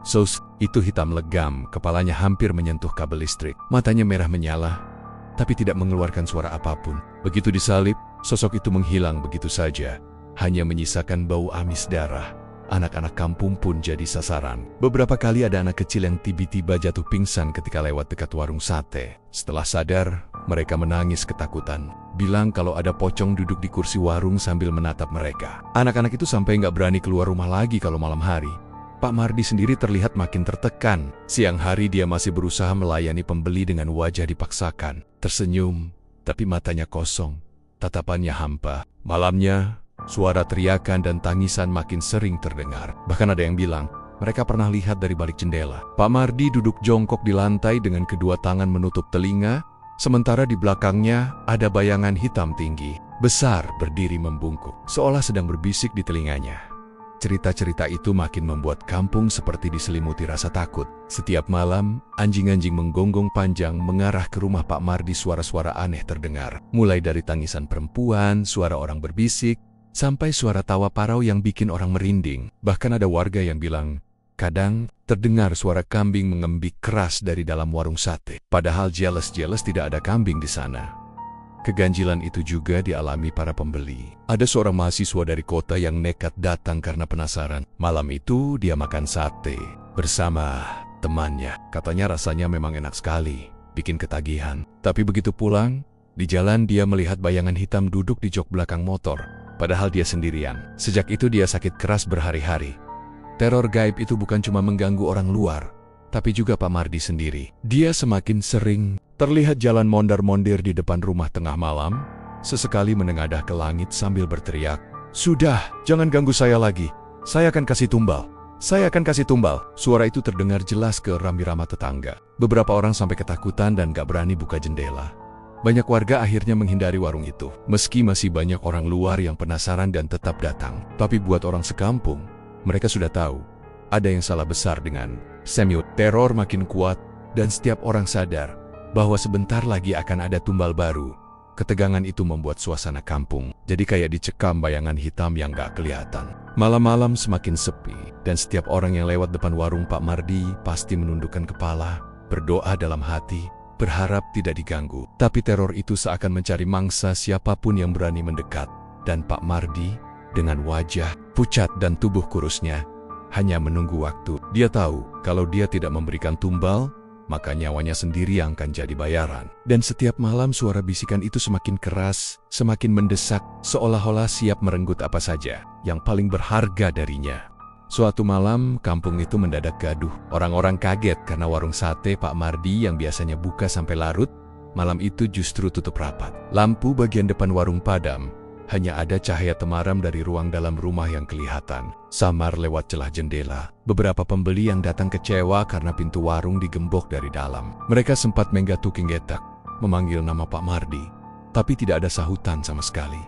Itu hitam legam, kepalanya hampir menyentuh kabel listrik. Matanya merah menyala, tapi tidak mengeluarkan suara apapun. Begitu disalib, sosok itu menghilang begitu saja, hanya menyisakan bau amis darah. Anak-anak kampung pun jadi sasaran. Beberapa kali ada anak kecil yang tiba-tiba jatuh pingsan ketika lewat dekat warung sate. Setelah sadar, mereka menangis ketakutan, bilang kalau ada pocong duduk di kursi warung sambil menatap mereka. Anak-anak itu sampai nggak berani keluar rumah lagi kalau malam hari. Pak Mardi sendiri terlihat makin tertekan. Siang hari dia masih berusaha melayani pembeli dengan wajah dipaksakan, tersenyum, tapi matanya kosong, tatapannya hampa. Malamnya, suara teriakan dan tangisan makin sering terdengar. Bahkan ada yang bilang, mereka pernah lihat dari balik jendela. Pak Mardi duduk jongkok di lantai dengan kedua tangan menutup telinga, sementara di belakangnya ada bayangan hitam tinggi, besar, berdiri membungkuk, seolah sedang berbisik di telinganya. Cerita-cerita itu makin membuat kampung seperti diselimuti rasa takut. Setiap malam, anjing-anjing menggonggong panjang mengarah ke rumah Pak Mardi. Suara-suara aneh terdengar, mulai dari tangisan perempuan, suara orang berbisik, sampai suara tawa parau yang bikin orang merinding. Bahkan ada warga yang bilang, kadang terdengar suara kambing mengembik keras dari dalam warung sate. Padahal jelas-jelas tidak ada kambing di sana. Keganjilan itu juga dialami para pembeli. Ada seorang mahasiswa dari kota yang nekat datang karena penasaran. Malam itu dia makan sate bersama temannya. Katanya rasanya memang enak sekali, bikin ketagihan. Tapi begitu pulang, di jalan dia melihat bayangan hitam duduk di jok belakang motor. Padahal dia sendirian. Sejak itu dia sakit keras berhari-hari. Teror gaib itu bukan cuma mengganggu orang luar, tapi juga Pak Mardi sendiri. Dia semakin sering terlihat jalan mondar-mondir di depan rumah tengah malam, sesekali menengadah ke langit sambil berteriak, "Sudah, jangan ganggu saya lagi. Saya akan kasih tumbal. Saya akan kasih tumbal." Suara itu terdengar jelas ke rami-rama tetangga. Beberapa orang sampai ketakutan dan gak berani buka jendela. Banyak warga akhirnya menghindari warung itu. Meski masih banyak orang luar yang penasaran dan tetap datang. Tapi buat orang sekampung, mereka sudah tahu ada yang salah besar dengan Semyot. Teror makin kuat dan setiap orang sadar bahwa sebentar lagi akan ada tumbal baru. Ketegangan itu membuat suasana kampung jadi kayak dicekam bayangan hitam yang gak kelihatan. Malam-malam semakin sepi, dan setiap orang yang lewat depan warung Pak Mardi pasti menundukkan kepala, berdoa dalam hati, berharap tidak diganggu. Tapi teror itu seakan mencari mangsa siapapun yang berani mendekat. Dan Pak Mardi, dengan wajah pucat dan tubuh kurusnya, hanya menunggu waktu. Dia tahu kalau dia tidak memberikan tumbal, maka nyawanya sendiri yang akan jadi bayaran. Dan setiap malam suara bisikan itu semakin keras, semakin mendesak, seolah-olah siap merenggut apa saja yang paling berharga darinya. Suatu malam, kampung itu mendadak gaduh. Orang-orang kaget karena warung sate Pak Mardi yang biasanya buka sampai larut, malam itu justru tutup rapat. Lampu bagian depan warung padam, hanya ada cahaya temaram dari ruang dalam rumah yang kelihatan samar lewat celah jendela. Beberapa pembeli yang datang kecewa karena pintu warung digembok dari dalam. Mereka sempat menggatuking-getak, memanggil nama Pak Mardi, tapi tidak ada sahutan sama sekali.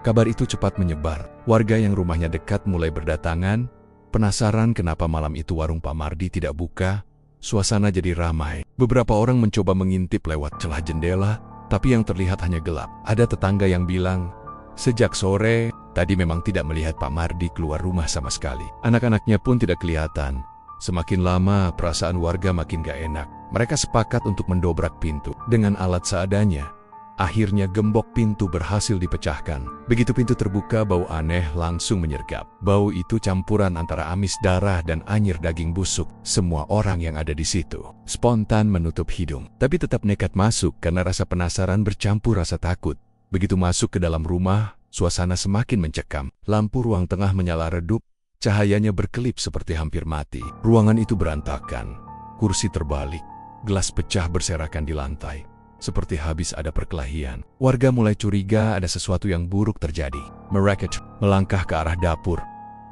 Kabar itu cepat menyebar. Warga yang rumahnya dekat mulai berdatangan, penasaran kenapa malam itu warung Pak Mardi tidak buka. Suasana jadi ramai. Beberapa orang mencoba mengintip lewat celah jendela, tapi yang terlihat hanya gelap. Ada tetangga yang bilang, sejak sore, tadi memang tidak melihat Pak Mardi keluar rumah sama sekali. Anak-anaknya pun tidak kelihatan. Semakin lama, perasaan warga makin gak enak. Mereka sepakat untuk mendobrak pintu. Dengan alat seadanya, akhirnya gembok pintu berhasil dipecahkan. Begitu pintu terbuka, bau aneh langsung menyergap. Bau itu campuran antara amis darah dan anyir daging busuk. Semua orang yang ada di situ spontan menutup hidung. Tapi tetap nekat masuk karena rasa penasaran bercampur rasa takut. Begitu masuk ke dalam rumah, suasana semakin mencekam. Lampu ruang tengah menyala redup, cahayanya berkelip seperti hampir mati. Ruangan itu berantakan, kursi terbalik, gelas pecah berserakan di lantai, seperti habis ada perkelahian. Warga mulai curiga ada sesuatu yang buruk terjadi. Mereka melangkah ke arah dapur,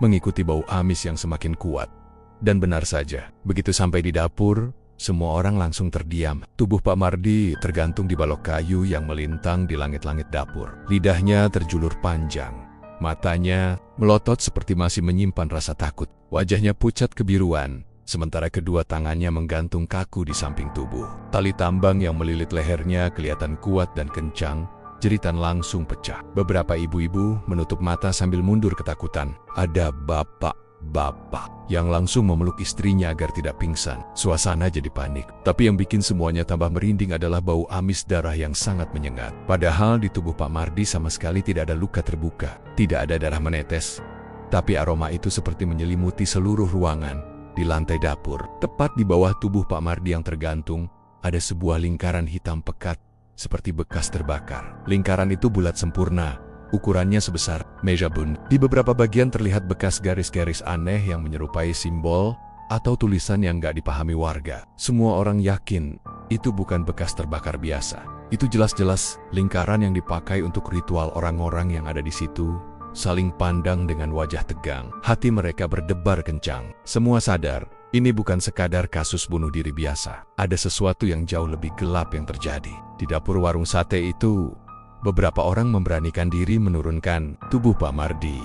mengikuti bau amis yang semakin kuat. Dan benar saja, begitu sampai di dapur, semua orang langsung terdiam. Tubuh Pak Mardi tergantung di balok kayu yang melintang di langit-langit dapur. Lidahnya terjulur panjang. Matanya melotot seperti masih menyimpan rasa takut. Wajahnya pucat kebiruan, sementara kedua tangannya menggantung kaku di samping tubuh. Tali tambang yang melilit lehernya kelihatan kuat dan kencang. Jeritan langsung pecah. Beberapa ibu-ibu menutup mata sambil mundur ketakutan. Ada bapak yang langsung memeluk istrinya agar tidak pingsan. Suasana jadi panik. Tapi yang bikin semuanya tambah merinding adalah bau amis darah yang sangat menyengat. Padahal di tubuh Pak Mardi sama sekali tidak ada luka terbuka, tidak ada darah menetes. Tapi aroma itu seperti menyelimuti seluruh ruangan. Di lantai dapur, tepat di bawah tubuh Pak Mardi yang tergantung, ada sebuah lingkaran hitam pekat, seperti bekas terbakar. Lingkaran itu bulat sempurna. Ukurannya sebesar meja bun. Di beberapa bagian terlihat bekas garis-garis aneh yang menyerupai simbol atau tulisan yang gak dipahami warga. Semua orang yakin itu bukan bekas terbakar biasa. Itu jelas-jelas lingkaran yang dipakai untuk ritual orang-orang yang ada di situ saling pandang dengan wajah tegang. Hati mereka berdebar kencang. Semua sadar, ini bukan sekadar kasus bunuh diri biasa. Ada sesuatu yang jauh lebih gelap yang terjadi. Di dapur warung sate itu, beberapa orang memberanikan diri menurunkan tubuh Pak Mardi.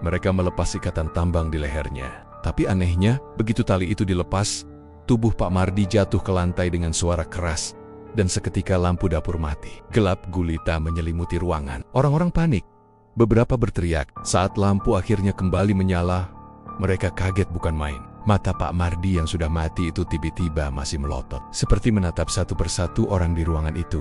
Mereka melepas ikatan tambang di lehernya. Tapi anehnya, begitu tali itu dilepas, tubuh Pak Mardi jatuh ke lantai dengan suara keras. Dan seketika lampu dapur mati. Gelap gulita menyelimuti ruangan. Orang-orang panik. Beberapa berteriak. Saat lampu akhirnya kembali menyala, mereka kaget bukan main. Mata Pak Mardi yang sudah mati itu tiba-tiba masih melotot. Seperti menatap satu persatu orang di ruangan itu.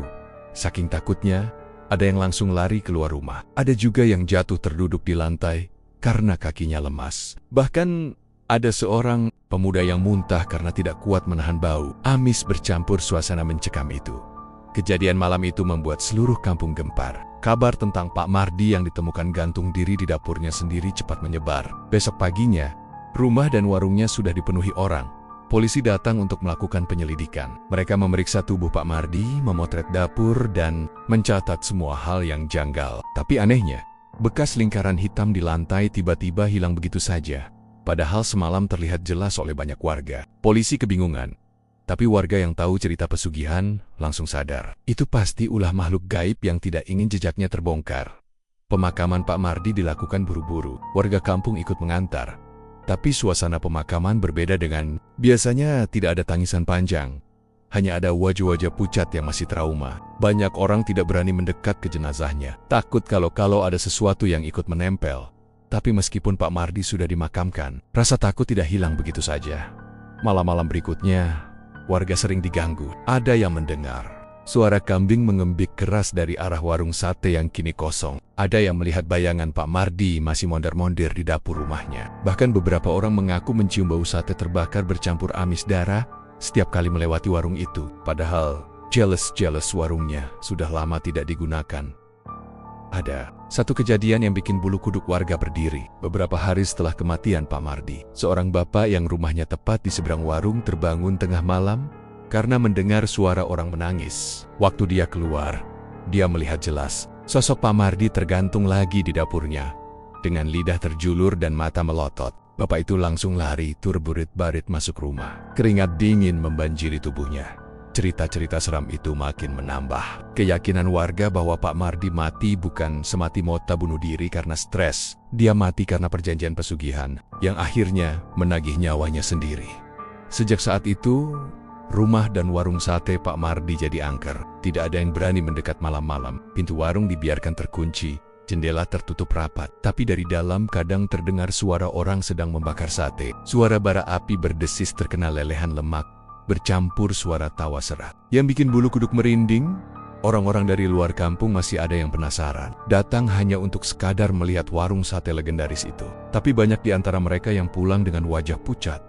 Saking takutnya, ada yang langsung lari keluar rumah. Ada juga yang jatuh terduduk di lantai karena kakinya lemas. Bahkan ada seorang pemuda yang muntah karena tidak kuat menahan bau. Amis bercampur suasana mencekam itu. Kejadian malam itu membuat seluruh kampung gempar. Kabar tentang Pak Mardi yang ditemukan gantung diri di dapurnya sendiri cepat menyebar. Besok paginya, rumah dan warungnya sudah dipenuhi orang. Polisi datang untuk melakukan penyelidikan. Mereka memeriksa tubuh Pak Mardi, memotret dapur, dan mencatat semua hal yang janggal. Tapi anehnya, bekas lingkaran hitam di lantai tiba-tiba hilang begitu saja. Padahal semalam terlihat jelas oleh banyak warga. Polisi kebingungan. Tapi warga yang tahu cerita pesugihan langsung sadar. Itu pasti ulah makhluk gaib yang tidak ingin jejaknya terbongkar. Pemakaman Pak Mardi dilakukan buru-buru. Warga kampung ikut mengantar. Tapi suasana pemakaman berbeda dengan biasanya. Tidak ada tangisan panjang. Hanya ada wajah-wajah pucat yang masih trauma. Banyak orang tidak berani mendekat ke jenazahnya. Takut kalau ada sesuatu yang ikut menempel. Tapi meskipun Pak Mardi sudah dimakamkan, rasa takut tidak hilang begitu saja. Malam-malam berikutnya, warga sering diganggu. Ada yang mendengar suara kambing mengembik keras dari arah warung sate yang kini kosong. Ada yang melihat bayangan Pak Mardi masih mondar-mondir di dapur rumahnya. Bahkan beberapa orang mengaku mencium bau sate terbakar bercampur amis darah setiap kali melewati warung itu. Padahal jelas warungnya sudah lama tidak digunakan. Ada satu kejadian yang bikin bulu kuduk warga berdiri. Beberapa hari setelah kematian Pak Mardi, seorang bapak yang rumahnya tepat di seberang warung terbangun tengah malam karena mendengar suara orang menangis. Waktu dia keluar, dia melihat jelas sosok Pak Mardi tergantung lagi di dapurnya dengan lidah terjulur dan mata melotot. Bapak itu langsung lari terbarit-barit masuk rumah. Keringat dingin membanjiri tubuhnya. Cerita-cerita seram itu makin menambah keyakinan warga bahwa Pak Mardi mati bukan semati-mata bunuh diri karena stres. Dia mati karena perjanjian pesugihan yang akhirnya menagih nyawanya sendiri. Sejak saat itu, rumah dan warung sate Pak Mardi jadi angker. Tidak ada yang berani mendekat malam-malam. Pintu warung dibiarkan terkunci, jendela tertutup rapat. Tapi dari dalam kadang terdengar suara orang sedang membakar sate. Suara bara api berdesis terkena lelehan lemak, bercampur suara tawa serak. Yang bikin bulu kuduk merinding, orang-orang dari luar kampung masih ada yang penasaran. Datang hanya untuk sekadar melihat warung sate legendaris itu. Tapi banyak di antara mereka yang pulang dengan wajah pucat.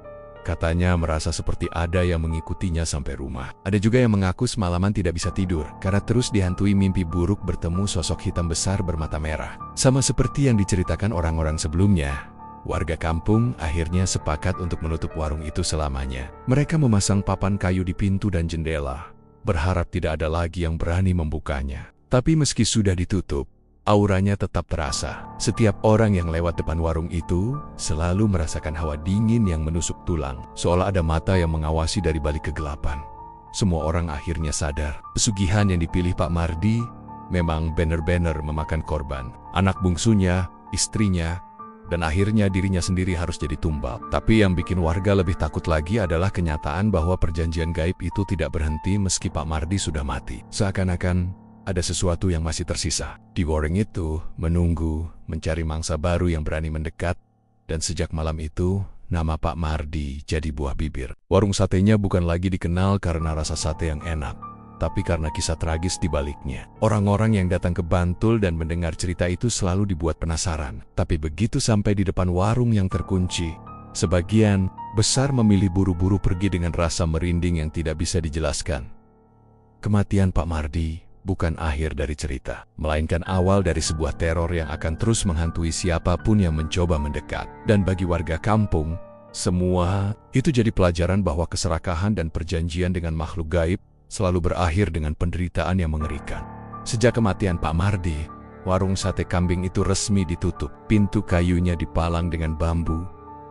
Katanya merasa seperti ada yang mengikutinya sampai rumah. Ada juga yang mengaku semalaman tidak bisa tidur karena terus dihantui mimpi buruk bertemu sosok hitam besar bermata merah. Sama seperti yang diceritakan orang-orang sebelumnya. Warga kampung akhirnya sepakat untuk menutup warung itu selamanya. Mereka memasang papan kayu di pintu dan jendela, berharap tidak ada lagi yang berani membukanya. Tapi meski sudah ditutup, auranya tetap terasa. Setiap orang yang lewat depan warung itu selalu merasakan hawa dingin yang menusuk tulang, seolah ada mata yang mengawasi dari balik kegelapan. Semua orang akhirnya sadar, pesugihan yang dipilih Pak Mardi memang benar-benar memakan korban. Anak bungsunya, istrinya, dan akhirnya dirinya sendiri harus jadi tumbal. Tapi yang bikin warga lebih takut lagi adalah kenyataan bahwa perjanjian gaib itu tidak berhenti meski Pak Mardi sudah mati. Seakan-akan ada sesuatu yang masih tersisa. Di warung itu menunggu, mencari mangsa baru yang berani mendekat. Dan sejak malam itu, nama Pak Mardi jadi buah bibir. Warung satenya bukan lagi dikenal karena rasa sate yang enak, tapi karena kisah tragis di baliknya. Orang-orang yang datang ke Bantul dan mendengar cerita itu selalu dibuat penasaran. Tapi begitu sampai di depan warung yang terkunci, sebagian besar memilih buru-buru pergi dengan rasa merinding yang tidak bisa dijelaskan. Kematian Pak Mardi bukan akhir dari cerita, melainkan awal dari sebuah teror yang akan terus menghantui siapapun yang mencoba mendekat. Dan bagi warga kampung, semua itu jadi pelajaran bahwa keserakahan dan perjanjian dengan makhluk gaib selalu berakhir dengan penderitaan yang mengerikan. Sejak kematian Pak Mardi, warung sate kambing itu resmi ditutup. Pintu kayunya dipalang dengan bambu,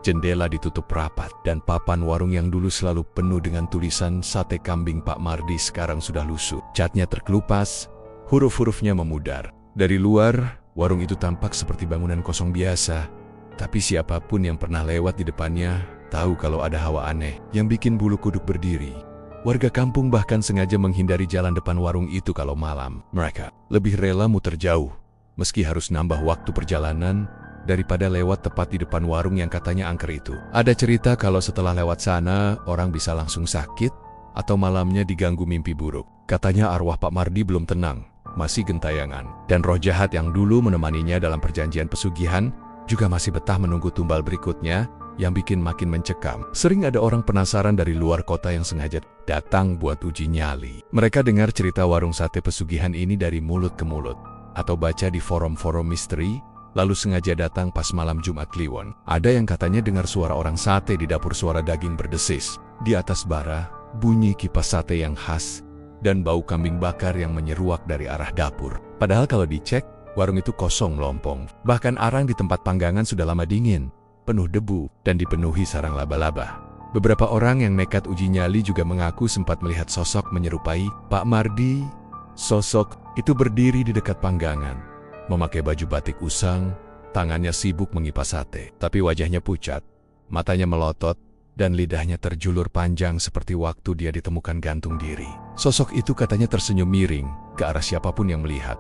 jendela ditutup rapat, dan papan warung yang dulu selalu penuh dengan tulisan sate kambing Pak Mardi sekarang sudah lusuh. Catnya terkelupas, huruf-hurufnya memudar. Dari luar, warung itu tampak seperti bangunan kosong biasa, tapi siapapun yang pernah lewat di depannya tahu kalau ada hawa aneh yang bikin bulu kuduk berdiri. Warga kampung bahkan sengaja menghindari jalan depan warung itu kalau malam. Mereka lebih rela muter jauh, meski harus nambah waktu perjalanan, daripada lewat tepat di depan warung yang katanya angker itu. Ada cerita kalau setelah lewat sana, orang bisa langsung sakit, atau malamnya diganggu mimpi buruk. Katanya arwah Pak Mardi belum tenang, masih gentayangan. Dan roh jahat yang dulu menemaninya dalam perjanjian pesugihan, juga masih betah menunggu tumbal berikutnya, yang bikin makin mencekam. Sering ada orang penasaran dari luar kota yang sengaja datang buat uji nyali. Mereka dengar cerita warung sate pesugihan ini dari mulut ke mulut, atau baca di forum-forum misteri, lalu sengaja datang pas malam Jumat Kliwon. Ada yang katanya dengar suara orang sate di dapur, suara daging berdesis. Di atas bara, bunyi kipas sate yang khas, dan bau kambing bakar yang menyeruak dari arah dapur. Padahal kalau dicek, warung itu kosong melompong. Bahkan arang di tempat panggangan sudah lama dingin, penuh debu, dan dipenuhi sarang laba-laba. Beberapa orang yang nekat uji nyali juga mengaku sempat melihat sosok menyerupai Pak Mardi. Sosok itu berdiri di dekat panggangan, memakai baju batik usang, tangannya sibuk mengipas sate. Tapi wajahnya pucat, matanya melotot, dan lidahnya terjulur panjang seperti waktu dia ditemukan gantung diri. Sosok itu katanya tersenyum miring ke arah siapapun yang melihat,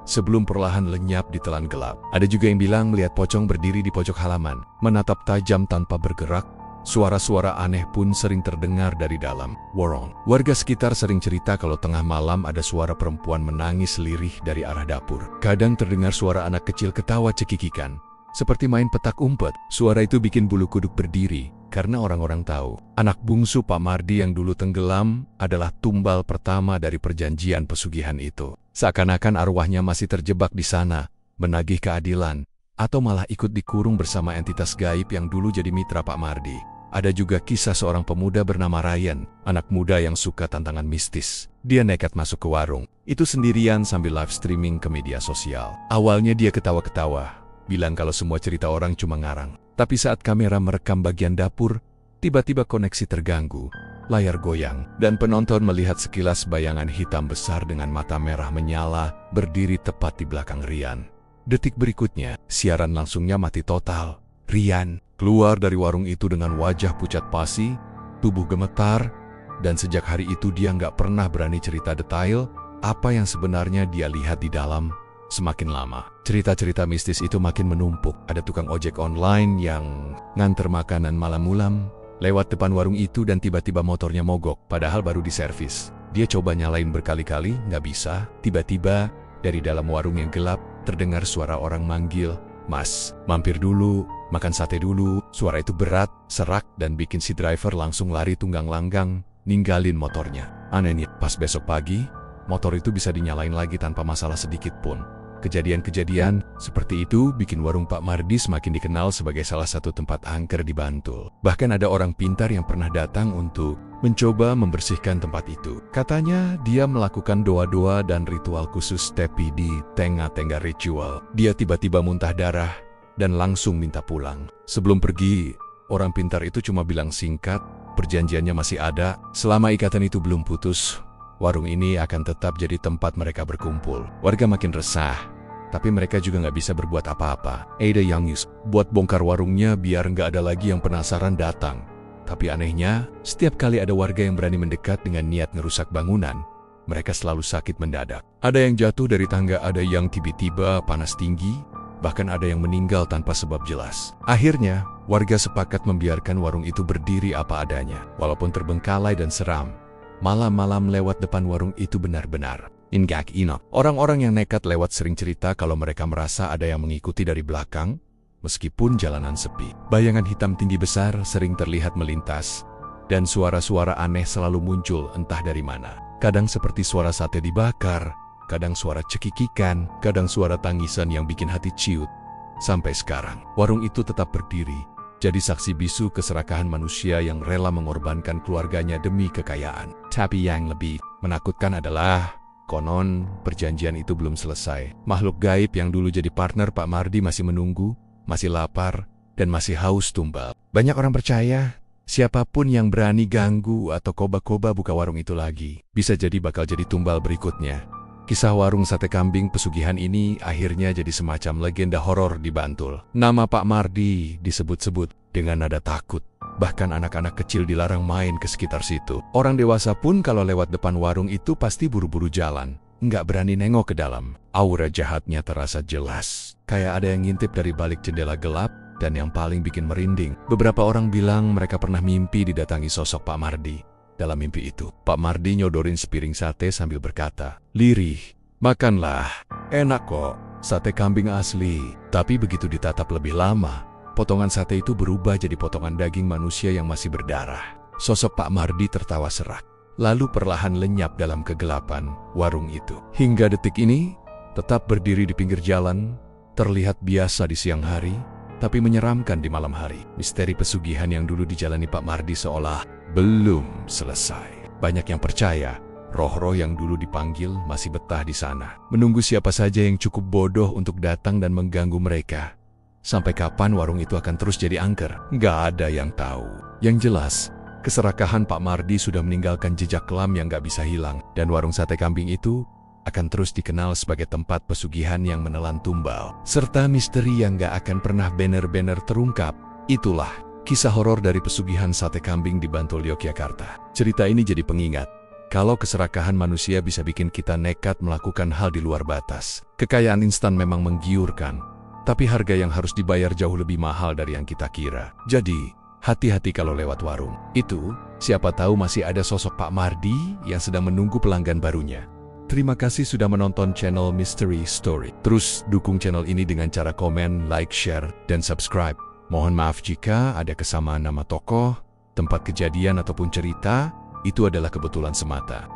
sebelum perlahan lenyap di telan gelap. Ada juga yang bilang melihat pocong berdiri di pojok halaman, menatap tajam tanpa bergerak. Suara-suara aneh pun sering terdengar dari dalam warung. Warga sekitar sering cerita kalau tengah malam ada suara perempuan menangis lirih dari arah dapur. Kadang terdengar suara anak kecil ketawa cekikikan, seperti main petak umpet. Suara itu bikin bulu kuduk berdiri, karena orang-orang tahu anak bungsu Pak Mardi yang dulu tenggelam adalah tumbal pertama dari perjanjian pesugihan itu. Seakan-akan arwahnya masih terjebak di sana, menagih keadilan, atau malah ikut dikurung bersama entitas gaib yang dulu jadi mitra Pak Mardi. Ada juga kisah seorang pemuda bernama Ryan, anak muda yang suka tantangan mistis. Dia nekat masuk ke warung itu sendirian sambil live streaming ke media sosial. Awalnya dia ketawa-ketawa, bilang kalau semua cerita orang cuma ngarang. Tapi saat kamera merekam bagian dapur, tiba-tiba koneksi terganggu, layar goyang, dan penonton melihat sekilas bayangan hitam besar dengan mata merah menyala berdiri tepat di belakang Ryan. Detik berikutnya, siaran langsungnya mati total. Ryan keluar dari warung itu dengan wajah pucat pasi, tubuh gemetar, dan sejak hari itu dia nggak pernah berani cerita detail apa yang sebenarnya dia lihat di dalam. Semakin lama, cerita-cerita mistis itu makin menumpuk. Ada tukang ojek online yang nganter makanan malam-malam lewat depan warung itu dan tiba-tiba motornya mogok, padahal baru diservis. Dia coba nyalain berkali-kali, nggak bisa. Tiba-tiba, dari dalam warung yang gelap, terdengar suara orang manggil, "Mas, mampir dulu, makan sate dulu." Suara itu berat, serak, dan bikin si driver langsung lari tunggang langgang, ninggalin motornya. Anehnya, pas besok pagi, motor itu bisa dinyalain lagi tanpa masalah sedikit pun. Kejadian-kejadian seperti itu bikin warung Pak Mardi semakin dikenal sebagai salah satu tempat angker di Bantul. Bahkan ada orang pintar yang pernah datang untuk mencoba membersihkan tempat itu. Katanya dia melakukan doa-doa dan ritual khusus, tapi di tengah-tengah ritual, dia tiba-tiba muntah darah dan langsung minta pulang. Sebelum pergi, orang pintar itu cuma bilang singkat, perjanjiannya masih ada, selama ikatan itu belum putus, warung ini akan tetap jadi tempat mereka berkumpul. Warga makin resah, tapi mereka juga nggak bisa berbuat apa-apa. Ada yang buat bongkar warungnya biar nggak ada lagi yang penasaran datang. Tapi anehnya, setiap kali ada warga yang berani mendekat dengan niat ngerusak bangunan, mereka selalu sakit mendadak. Ada yang jatuh dari tangga, ada yang tiba-tiba panas tinggi, bahkan ada yang meninggal tanpa sebab jelas. Akhirnya, warga sepakat membiarkan warung itu berdiri apa adanya. Walaupun terbengkalai dan seram, malam-malam lewat depan warung itu benar-benar inggak inok. Orang-orang yang nekat lewat sering cerita kalau mereka merasa ada yang mengikuti dari belakang, meskipun jalanan sepi. Bayangan hitam tinggi besar sering terlihat melintas, dan suara-suara aneh selalu muncul entah dari mana. Kadang seperti suara sate dibakar, kadang suara cekikikan, kadang suara tangisan yang bikin hati ciut. Sampai sekarang, warung itu tetap berdiri, jadi saksi bisu keserakahan manusia yang rela mengorbankan keluarganya demi kekayaan. Tapi yang lebih menakutkan adalah Konon, perjanjian itu belum selesai. Makhluk gaib yang dulu jadi partner Pak Mardi masih menunggu, masih lapar, dan masih haus tumbal. Banyak orang percaya, siapapun yang berani ganggu atau koba-koba buka warung itu lagi, bisa jadi bakal jadi tumbal berikutnya. Kisah warung sate kambing pesugihan ini akhirnya jadi semacam legenda horor di Bantul. Nama Pak Mardi disebut-sebut dengan nada takut. Bahkan anak-anak kecil dilarang main ke sekitar situ. Orang dewasa pun kalau lewat depan warung itu pasti buru-buru jalan. Nggak berani nengok ke dalam. Aura jahatnya terasa jelas. Kayak ada yang ngintip dari balik jendela gelap. Dan yang paling bikin merinding, beberapa orang bilang mereka pernah mimpi didatangi sosok Pak Mardi. Dalam mimpi itu, Pak Mardi nyodorin sepiring sate sambil berkata, "Lirih, makanlah. Enak kok, sate kambing asli." Tapi begitu ditatap lebih lama, potongan sate itu berubah jadi potongan daging manusia yang masih berdarah. Sosok Pak Mardi tertawa serak, lalu perlahan lenyap dalam kegelapan warung itu. Hingga detik ini, tetap berdiri di pinggir jalan, terlihat biasa di siang hari, tapi menyeramkan di malam hari. Misteri pesugihan yang dulu dijalani Pak Mardi seolah belum selesai. Banyak yang percaya, roh-roh yang dulu dipanggil masih betah di sana, menunggu siapa saja yang cukup bodoh untuk datang dan mengganggu mereka. Sampai kapan warung itu akan terus jadi angker? Nggak ada yang tahu. Yang jelas, keserakahan Pak Mardi sudah meninggalkan jejak kelam yang nggak bisa hilang. Dan warung sate kambing itu akan terus dikenal sebagai tempat pesugihan yang menelan tumbal. Serta misteri yang nggak akan pernah benar-benar terungkap. Itulah kisah horor dari pesugihan sate kambing di Bantul, Yogyakarta. Cerita ini jadi pengingat. Kalau keserakahan manusia bisa bikin kita nekat melakukan hal di luar batas. Kekayaan instan memang menggiurkan. Tapi harga yang harus dibayar jauh lebih mahal dari yang kita kira. Jadi, hati-hati kalau lewat warung. Itu, siapa tahu masih ada sosok Pak Mardi yang sedang menunggu pelanggan barunya. Terima kasih sudah menonton channel Mystery Story. Terus dukung channel ini dengan cara komen, like, share, dan subscribe. Mohon maaf jika ada kesamaan nama tokoh, tempat kejadian ataupun cerita, itu adalah kebetulan semata.